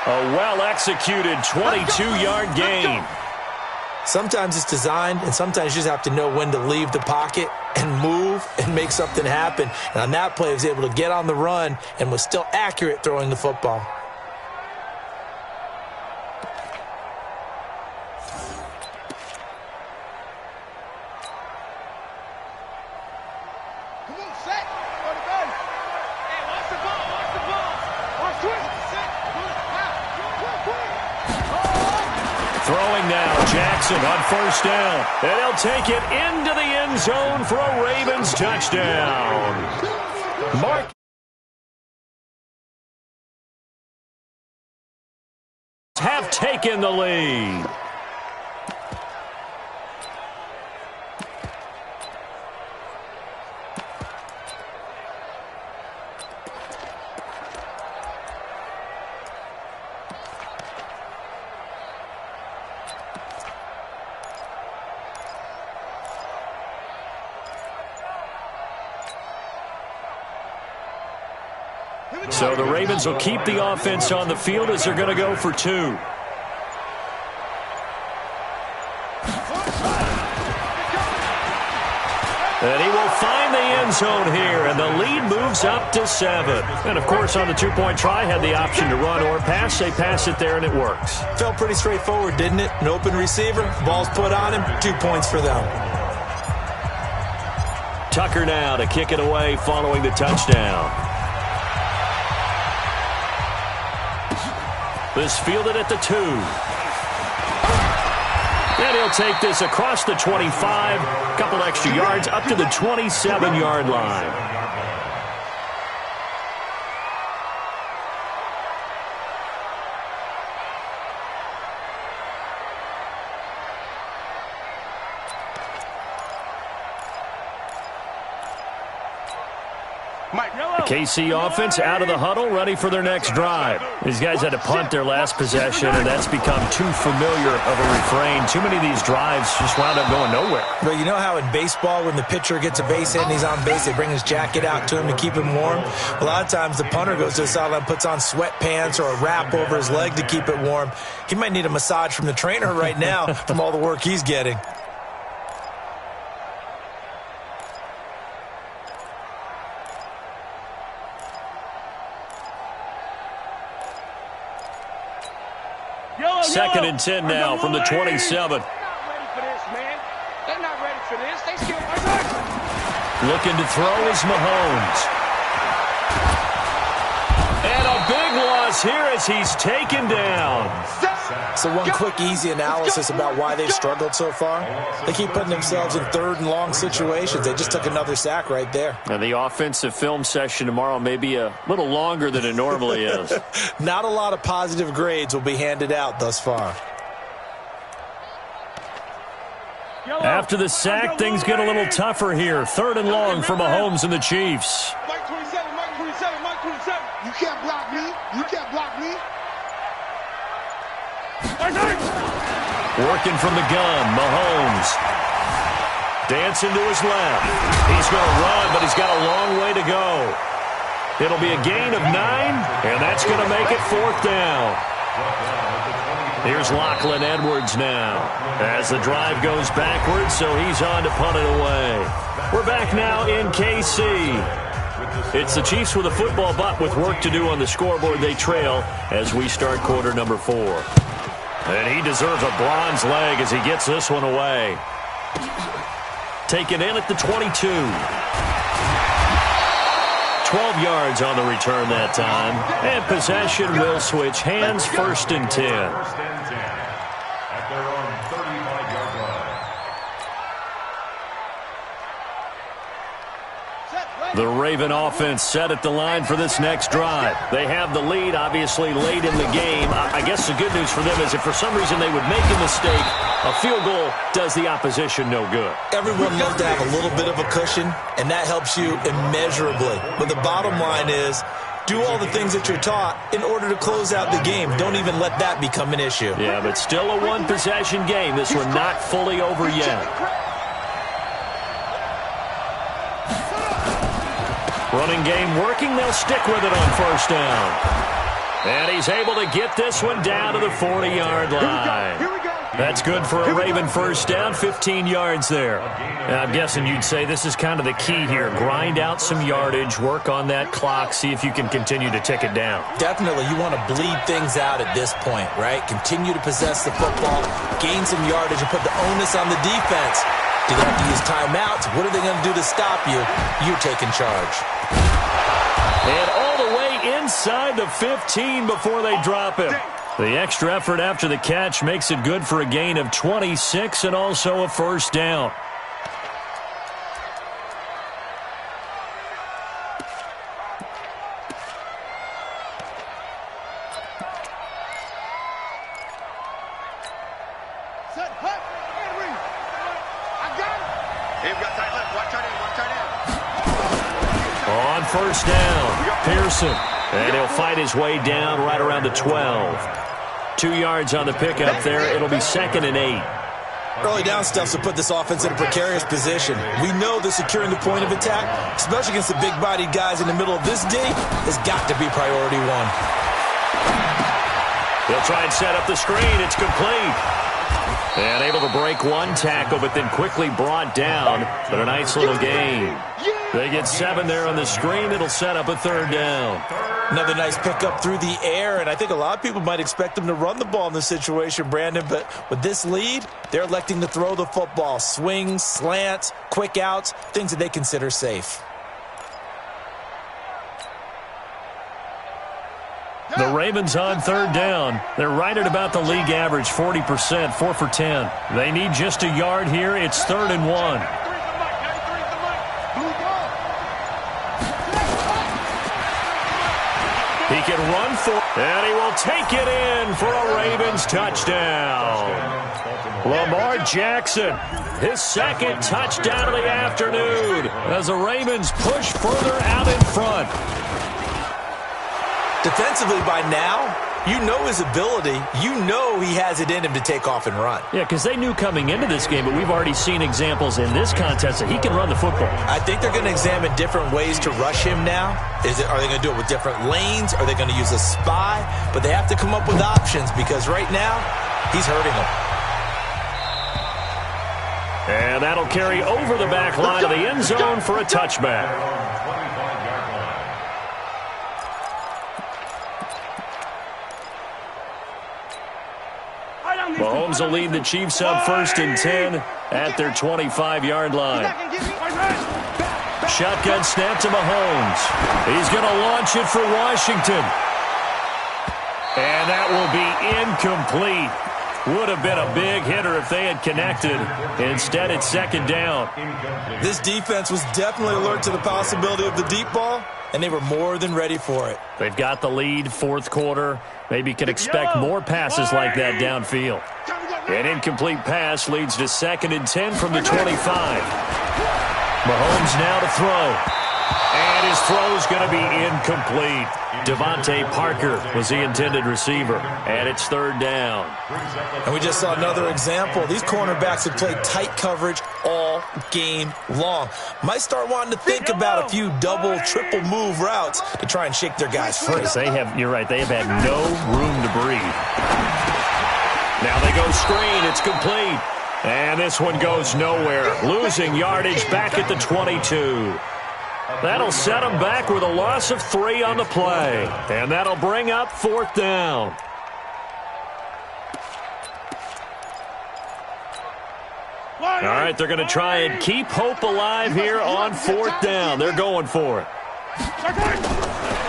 A well-executed 22-yard gain. Sometimes it's designed, and sometimes you just have to know when to leave the pocket and move and make something happen. And on that play, he was able to get on the run and was still accurate throwing the football. Come on, set. Go to gun. Hey, watch the ball, watch the ball. Watch twist. Set. Throwing now, Jackson on first down. And he'll take it into the end zone for a Ravens touchdown. Mark have taken the lead. So the Ravens will keep the offense on the field as they're going to go for 2. And he will find the end zone here, and the lead moves up to 7. And, of course, on the 2-point try, had the option to run or pass. They pass it there, and it works. Felt pretty straightforward, didn't it? An open receiver, ball's put on him, 2 points for them. Tucker now to kick it away following the touchdown. This fielded at the 2. And he'll take this across the 25, a couple extra yards up to the 27-yard line. The KC offense out of the huddle, ready for their next drive. These guys had to punt their last possession, and that's become too familiar of a refrain. Too many of these drives just wound up going nowhere. But you know how in baseball, when the pitcher gets a base hit and he's on base, they bring his jacket out to him to keep him warm? A lot of times the punter goes to the sideline, puts on sweatpants or a wrap over his leg to keep it warm. He might need a massage from the trainer right now from all the work he's getting. Second and 10 now from the 27. They're not ready for this, man. They're not ready for this. They still looking to throw is Mahomes. And a big loss here as he's taken down. So one quick, easy analysis about why they've struggled so far. They keep putting themselves in third and long situations. They just took another sack right there. And the offensive film session tomorrow may be a little longer than it normally is. Not a lot of positive grades will be handed out thus far. After the sack, things get a little tougher here. Third and long for Mahomes and the Chiefs. Mike 27, Mike 27, Mike 27. You can't block me. You can't block me. Working from the gun, Mahomes. Dancing to his left. He's going to run, but he's got a long way to go. It'll be a gain of 9, and that's going to make it fourth down. Here's Lachlan Edwards now as the drive goes backwards, so he's on to punt it away. We're back now in KC. It's the Chiefs with a football, but with work to do on the scoreboard. They trail as we start quarter number 4. And he deserves a bronze leg as he gets this one away. Taken in at the 22. 12 yards on the return that time. And possession will switch hands, first and 10. At their own 35-yard line. The Raven offense set at the line for this next drive. They have the lead, obviously, late in the game. I guess the good news for them is if for some reason they would make a mistake, a field goal does the opposition no good. Everyone loves to have a little bit of a cushion, and that helps you immeasurably. But the bottom line is, do all the things that you're taught in order to close out the game. Don't even let that become an issue. Yeah, but still a one-possession game. This one not fully over yet. Running game working. They'll stick with it on first down. And he's able to get this one down to the 40-yard line. That's good for a Raven first down, 15 yards there. And I'm guessing you'd say this is kind of the key here. Grind out some yardage, work on that clock, see if you can continue to tick it down. Definitely. You want to bleed things out at this point, right? Continue to possess the football, gain some yardage, and put the onus on the defense. Do they have to use timeouts? What are they going to do to stop you? You're taking charge. And all the way inside the 15 before they drop him. The extra effort after the catch makes it good for a gain of 26 and also a first down. On first down, Pearson. And he'll fight his way down right around the 12. 2 yards on the pickup there. It'll be second and 8. Early down stuff to put this offense in a precarious position. We know that securing the point of attack, especially against the big-bodied guys in the middle of this D, has got to be priority one. They'll try and set up the screen. It's complete. And able to break one tackle, but then quickly brought down. But a nice little gain. They get 7 there on the screen. It'll set up a third down. Another nice pickup through the air, and I think a lot of people might expect them to run the ball in this situation, Brandon, but with this lead, they're electing to throw the football. Swings, slants, quick outs, things that they consider safe. The Ravens on third down. They're right at about the league average, 40%, 4 for 10. They need just a yard here. It's 3rd and 1. He can run for it, and he will take it in for a Ravens touchdown. Lamar Jackson, his second touchdown of the afternoon as the Ravens push further out in front. Defensively by now, you know his ability. You know he has it in him to take off and run. Yeah, because they knew coming into this game, but we've already seen examples in this contest that he can run the football. I think they're going to examine different ways to rush him now. Are they going to do it with different lanes? Are they going to use a spy? But they have to come up with options because right now, he's hurting them. And that'll carry over the back line of the end zone for a touchback. Mahomes will lead the Chiefs up 1st and 10 at their 25-yard line. Shotgun snap to Mahomes. He's going to launch it for Washington. And that will be incomplete. Would have been a big hitter if they had connected. Instead, it's 2nd down. This defense was definitely alert to the possibility of the deep ball, and they were more than ready for it. They've got the lead, 4th quarter. Maybe can expect more passes like that downfield. An incomplete pass leads to 2nd and 10 from the 25. Mahomes now to throw. And his throw is going to be incomplete. Devontae Parker was the intended receiver. And it's 3rd down. And we just saw another example. These cornerbacks have played tight coverage all game long. Might start wanting to think about a few double, triple move routes to try and shake their guys free. You're right, they have had no room to breathe. Now they go screen. It's complete. And this one goes nowhere. Losing yardage back at the 22. That'll set them back with a loss of 3 on the play. And that'll bring up 4th down. All right, they're going to try and keep hope alive here on 4th down. They're going for it.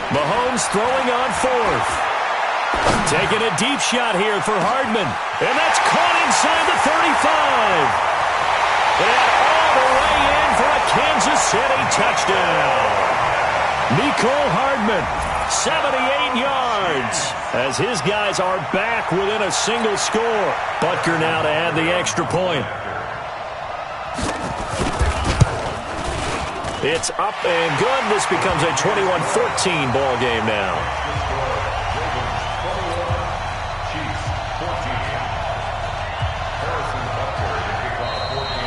Mahomes throwing on 4th. Taking a deep shot here for Hardman. And that's caught inside the 35. And all the way in for a Kansas City touchdown. Nicole Hardman, 78 yards, as his guys are back within a single score. Butker now to add the extra point. It's up and good. This becomes a 21-14 ball game now.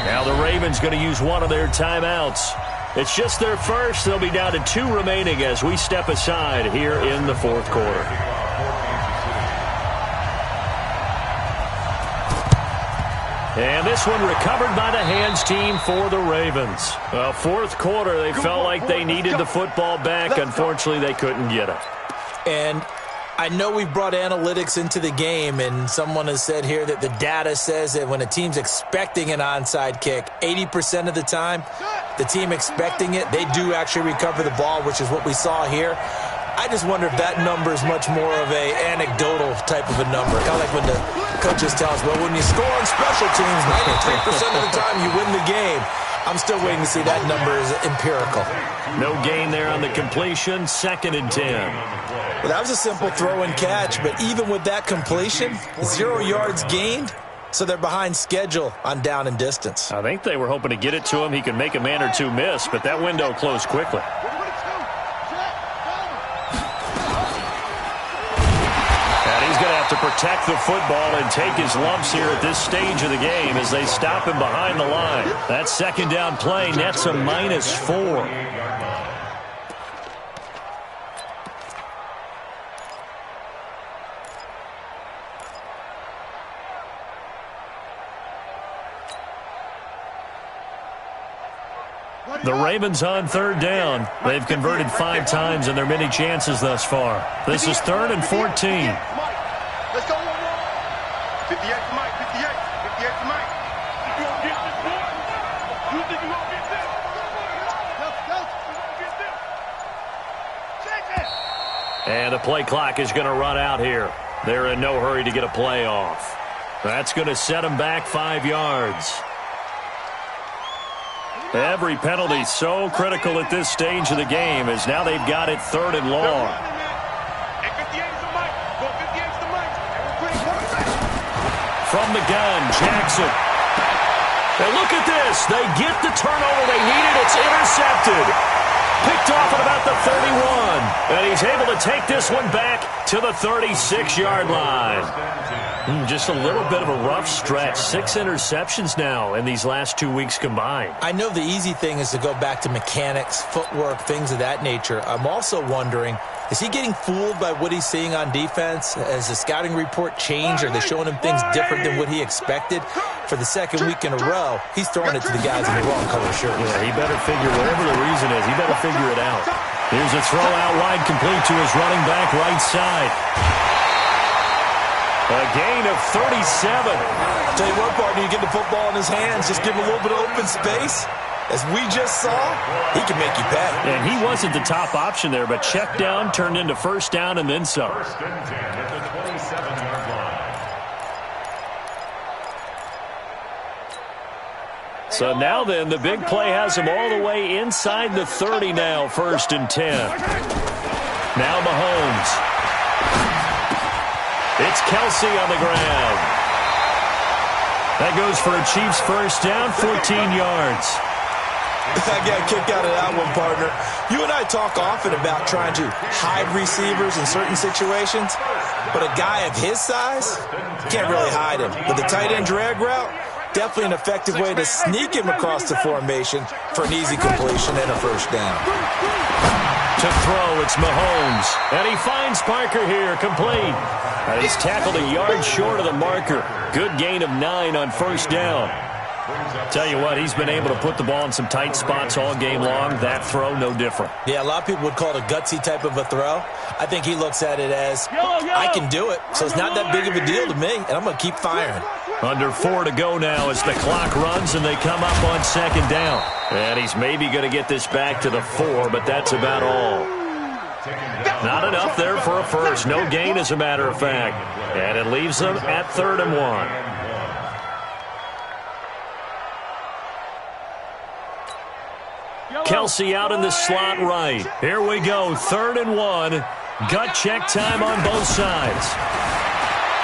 Now the Ravens going to use one of their timeouts. It's just their first. They'll be down to 2 remaining as we step aside here in the 4th quarter. And this one recovered by the hands team for the Ravens. Well, 4th quarter, they felt like they needed the football back. Unfortunately, they couldn't get it. And I know we've brought analytics into the game, and someone has said here that the data says that when a team's expecting an onside kick, 80% of the time, the team expecting it, they do actually recover the ball, which is what we saw here. I just wonder if that number is much more of a anecdotal type of a number. Kind of like when the coaches tell us, well, when you score on special teams, 93% of the time you win the game. I'm still waiting to see that number is empirical. No gain there on the completion, 2nd and 10. Well, that was a simple throw and catch, but even with that completion, 0 yards gained, so they're behind schedule on down and distance. I think they were hoping to get it to him. He could make a man or two miss, but that window closed quickly. To protect the football and take his lumps here at this stage of the game as they stop him behind the line. That 2nd down play nets a -4. The Ravens on 3rd down. They've converted 5 times in their many chances thus far. This is 3rd and 14. Let's go. 58 to Mike, 58. 58 to Mike. You gonna get this, boy? You think you gonna get this? Go. You gonna get this? Check it. And the play clock is going to run out here. They're in no hurry to get a play off. That's going to set them back 5 yards. Every penalty so critical at this stage of the game as now they've got it 3rd and long. From the gun, Jackson. And look at this. They get the turnover they needed. It's intercepted. Picked off at about the 31. And he's able to take this one back to the 36-yard line. Just a little bit of a rough stretch. 6 interceptions now in these last 2 weeks combined. I know the easy thing is to go back to mechanics, footwork, things of that nature. I'm also wondering, is he getting fooled by what he's seeing on defense? Has the scouting report changed? Are they showing him things different than what he expected? For the second week in a row, he's throwing it to the guys in the wrong color shirts. Yeah, he better figure, whatever the reason is, he better figure it out. Here's a throw out wide, complete to his running back right side. A gain of 37. Tell you what, partner, you get the football in his hands, just give him a little bit of open space. As we just saw, he can make you pay. And he wasn't the top option there, but check down turned into first down and then some. First and 10 at the 27-yard line. So now then, the big play has him all the way inside the 30 now, 1st and 10. Now Mahomes. It's Kelsey on the ground. That goes for a Chiefs first down, 14 yards. I got a kick out of that one, partner. You and I talk often about trying to hide receivers in certain situations, but a guy of his size, can't really hide him. But the tight end drag route, definitely an effective way to sneak him across the formation for an easy completion and a first down. To throw, it's Mahomes. And he finds Parker here, complete. And he's tackled a yard short of the marker. Good gain of 9 on first down. Tell you what, he's been able to put the ball in some tight spots all game long. That throw, no different. Yeah, a lot of people would call it a gutsy type of a throw. I think he looks at it as, I can do it, so it's not that big of a deal to me, and I'm going to keep firing. Under 4 to go now as the clock runs and they come up on second down. And he's maybe going to get this back to the 4, but that's about all. Not enough there for a first. No gain, as a matter of fact. And it leaves them at 3rd and 1. Kelsey out in the slot right. Here we go, 3rd and 1. Gut check time on both sides.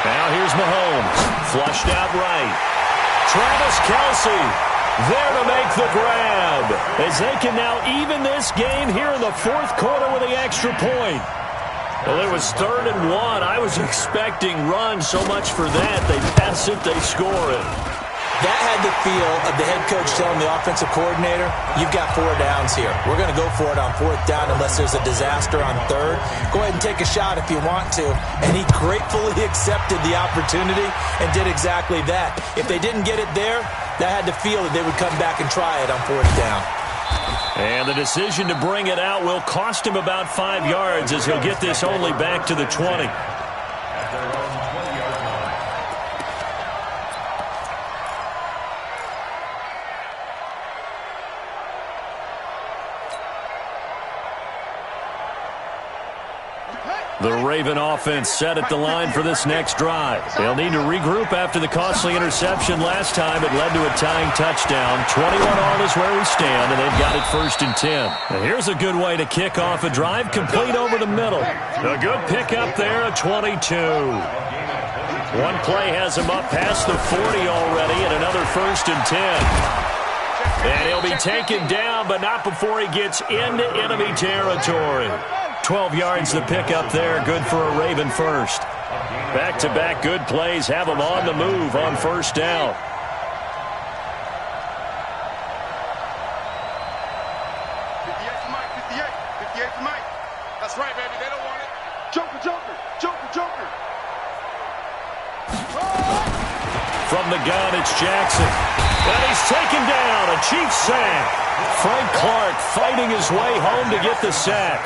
Now here's Mahomes. Flushed out right. Travis Kelsey there to make the grab. As they can now even this game here in the 4th quarter with the extra point. Well, it was 3rd and 1. I was expecting run, so much for that. They pass it, they score it. That had the feel of the head coach telling the offensive coordinator, you've got 4 downs here. We're going to go for it on 4th down unless there's a disaster on 3rd. Go ahead and take a shot if you want to. And he gratefully accepted the opportunity and did exactly that. If they didn't get it there, that had the feel that they would come back and try it on 4th down. And the decision to bring it out will cost him about 5 yards as he'll get this only back to the 20. The Raven offense set at the line for this next drive. They'll need to regroup after the costly interception last time. It led to a tying touchdown. 21-all is where we stand, and they've got it 1st and 10. And here's a good way to kick off a drive, complete over the middle. A good pickup there, a 22. One play has him up past the 40 already, and another 1st and 10. And he'll be taken down, but not before he gets into enemy territory. 12 yards the pickup there, good for a Raven first. Back-to-back good plays have him on the move on 1st down. That's right, baby. They don't want it. Joker, Joker, Joker, Joker. From the gun, it's Jackson. And he's taken down, a Chiefs sack. Frank Clark fighting his way home to get the sack.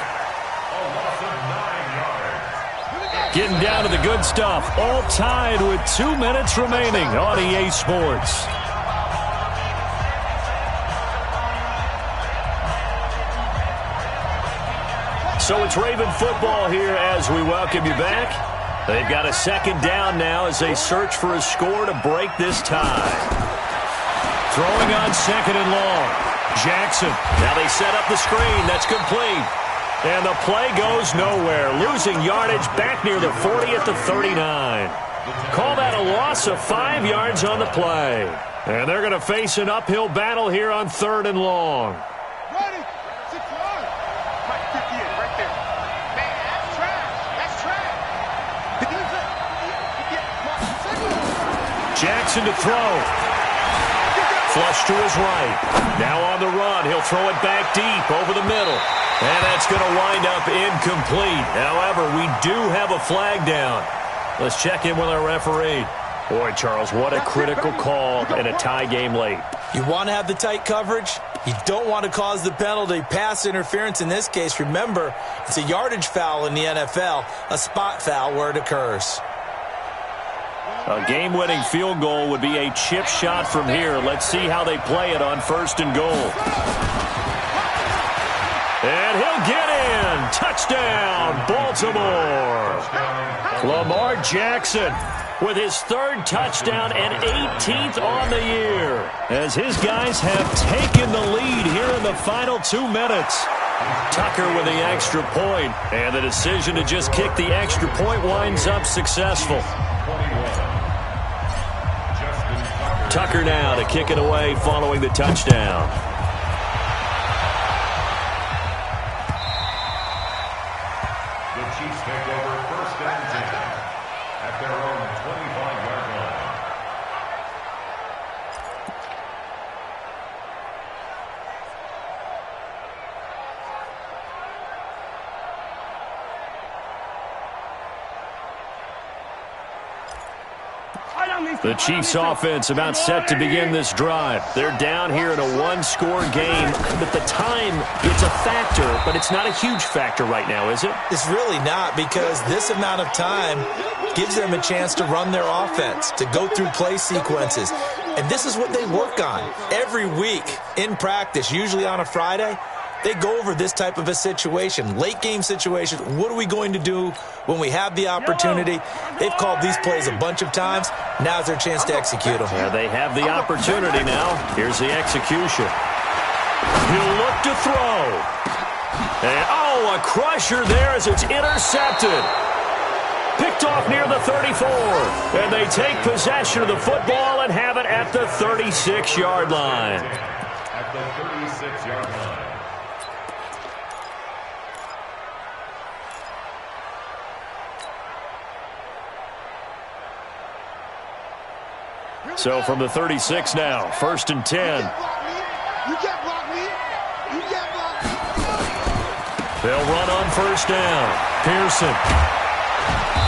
Getting down to the good stuff. All tied with 2 minutes remaining on EA Sports. So it's Raven football here as we welcome you back. They've got a second down now as they search for a score to break this tie. Throwing on second and long. Jackson. Now they set up the screen. That's complete. And the play goes nowhere. Losing yardage back near the 40 at the 39. Call that a loss of 5 yards on the play. And they're going to face an uphill battle here on third and long. Ready. 6 yards. Mike, 58 right there. Man, that's trash. That's trash. Jackson to throw. Flush to his right. Now on the run. He'll throw it back deep over the middle. And that's going to wind up incomplete. However, we do have a flag down. Let's check in with our referee. Boy, Charles, what a critical call in a tie game late. You want to have the tight coverage. You don't want to cause the penalty. Pass interference in this case. Remember, it's a yardage foul in the NFL, a spot foul where it occurs. A game-winning field goal would be a chip shot from here. Let's see how they play it on first and goal. And he'll get in. Touchdown, Baltimore. Lamar Jackson with his third touchdown and 18th on the year, as his guys have taken the lead here in the final 2 minutes. Tucker with the extra point, and the decision to just kick the extra point winds up successful. Tucker now to kick it away following the touchdown. The Chiefs take over first and 10 at their own 25-yard line. The Chiefs offense about set to begin this drive. They're down here in a one-score game, but the time, it's a factor, but it's not a huge factor right now, is it? It's really not, because this amount of time gives them a chance to run their offense, to go through play sequences. And this is what they work on every week in practice, usually on a Friday. They go over this type of a situation, late game situation. What are we going to do when we have the opportunity? They've called these plays a bunch of times. Now's their chance to execute them. Yeah, they have the opportunity now. Here's the execution. He'll look to throw. And, a crusher there as it's intercepted. Picked off near the 34. And they take possession of the football and have it at the 36-yard line. At the 36-yard line. So from the 36 now, first and 10. You can't block me. You can't block me. They'll run on first down. Pearson.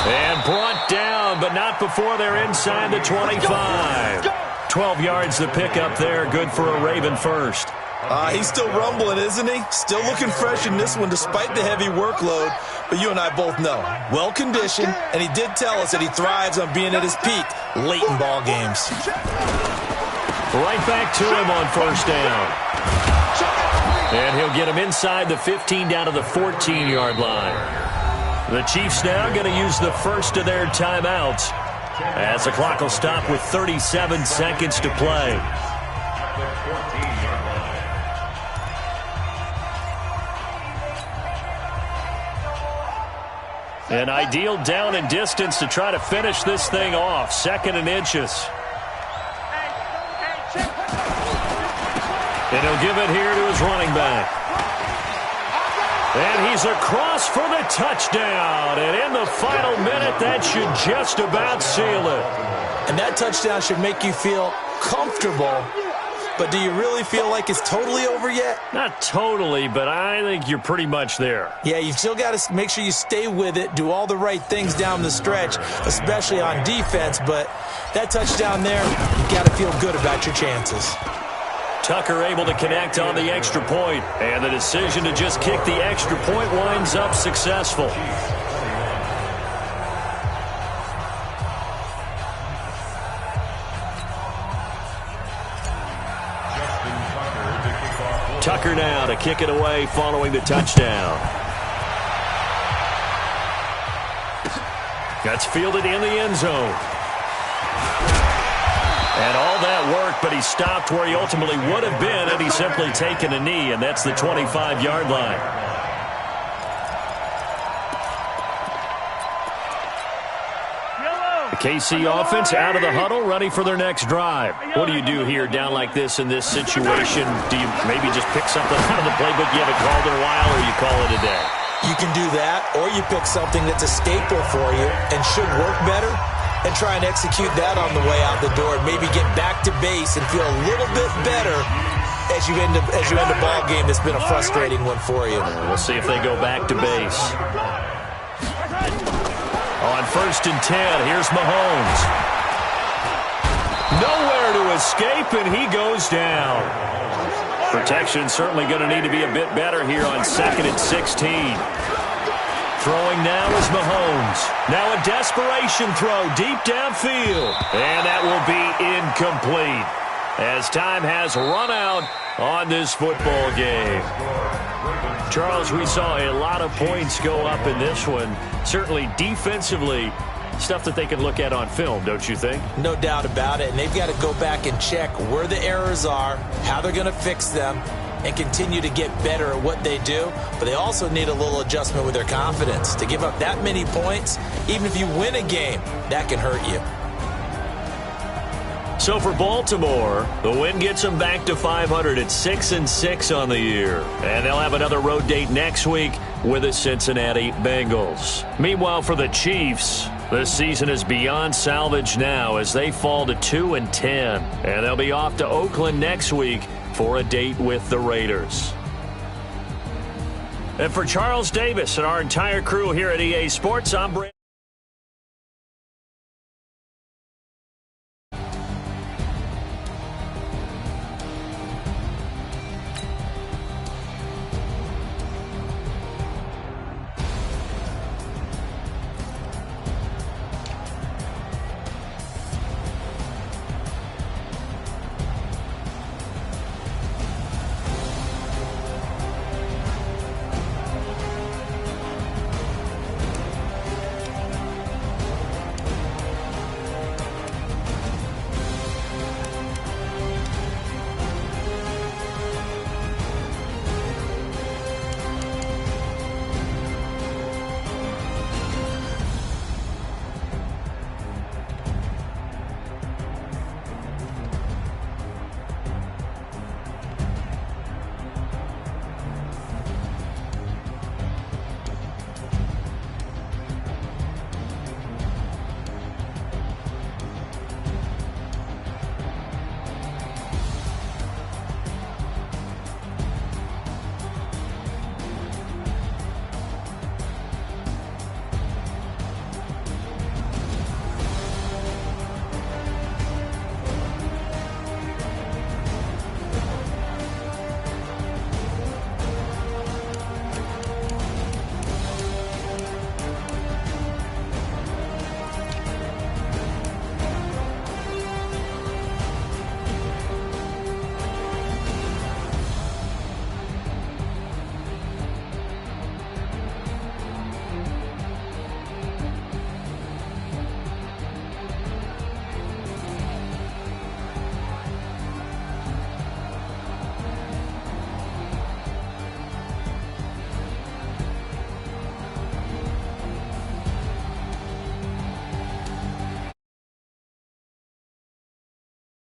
And brought down, but not before they're inside the 25. 12 yards the pickup there. Good for a Raven first. He's still rumbling, isn't he? Still looking fresh in this one despite the heavy workload. But you and I both know, well-conditioned, and he did tell us that he thrives on being at his peak late in ball games. Right back to him on first down. And he'll get him inside the 15 down to the 14-yard line. The Chiefs now going to use the first of their timeouts as the clock will stop with 37 seconds to play. An ideal down and distance to try to finish this thing off. Second and inches. And he'll give it here to his running back. And he's across for the touchdown. And in the final minute, that should just about seal it. And that touchdown should make you feel comfortable. But do you really feel like it's totally over yet? Not totally, but I think you're pretty much there. Yeah, you've still got to make sure you stay with it, do all the right things down the stretch, especially on defense. But that touchdown there, you've got to feel good about your chances. Tucker able to connect on the extra point, and the decision to just kick the extra point winds up successful. Tucker now to kick it away following the touchdown. That's fielded in the end zone. And all that work, but he stopped where he ultimately would have been had he simply taken a knee, and that's the 25-yard line. The KC offense out of the huddle, ready for their next drive. What do you do here down like this in this situation? Do you maybe just pick something out of the playbook you haven't called in a while, or you call it a day? You can do that, or you pick something that's a staple for you and should work better, and try and execute that on the way out the door and maybe get back to base and feel a little bit better as you end a ball game that's been a frustrating one for you. We'll see if they go back to base. On 1st and 10, here's Mahomes. Nowhere to escape, and he goes down. Protection certainly going to need to be a bit better here on 2nd and 16. Throwing now is Mahomes. Now a desperation throw deep downfield. And that will be incomplete as time has run out on this football game. Charles, we saw a lot of points go up in this one. Certainly defensively, stuff that they can look at on film, don't you think? No doubt about it. And they've got to go back and check where the errors are, how they're going to fix them, and continue to get better at what they do. But they also need a little adjustment with their confidence. To give up that many points, even if you win a game, that can hurt you. So for Baltimore, the win gets them back to 500 at 6-6 on the year. And they'll have another road date next week with the Cincinnati Bengals. Meanwhile, for the Chiefs, this season is beyond salvage now as they fall to 2-10. And they'll be off to Oakland next week for a date with the Raiders. And for Charles Davis and our entire crew here at EA Sports, I'm Brandon.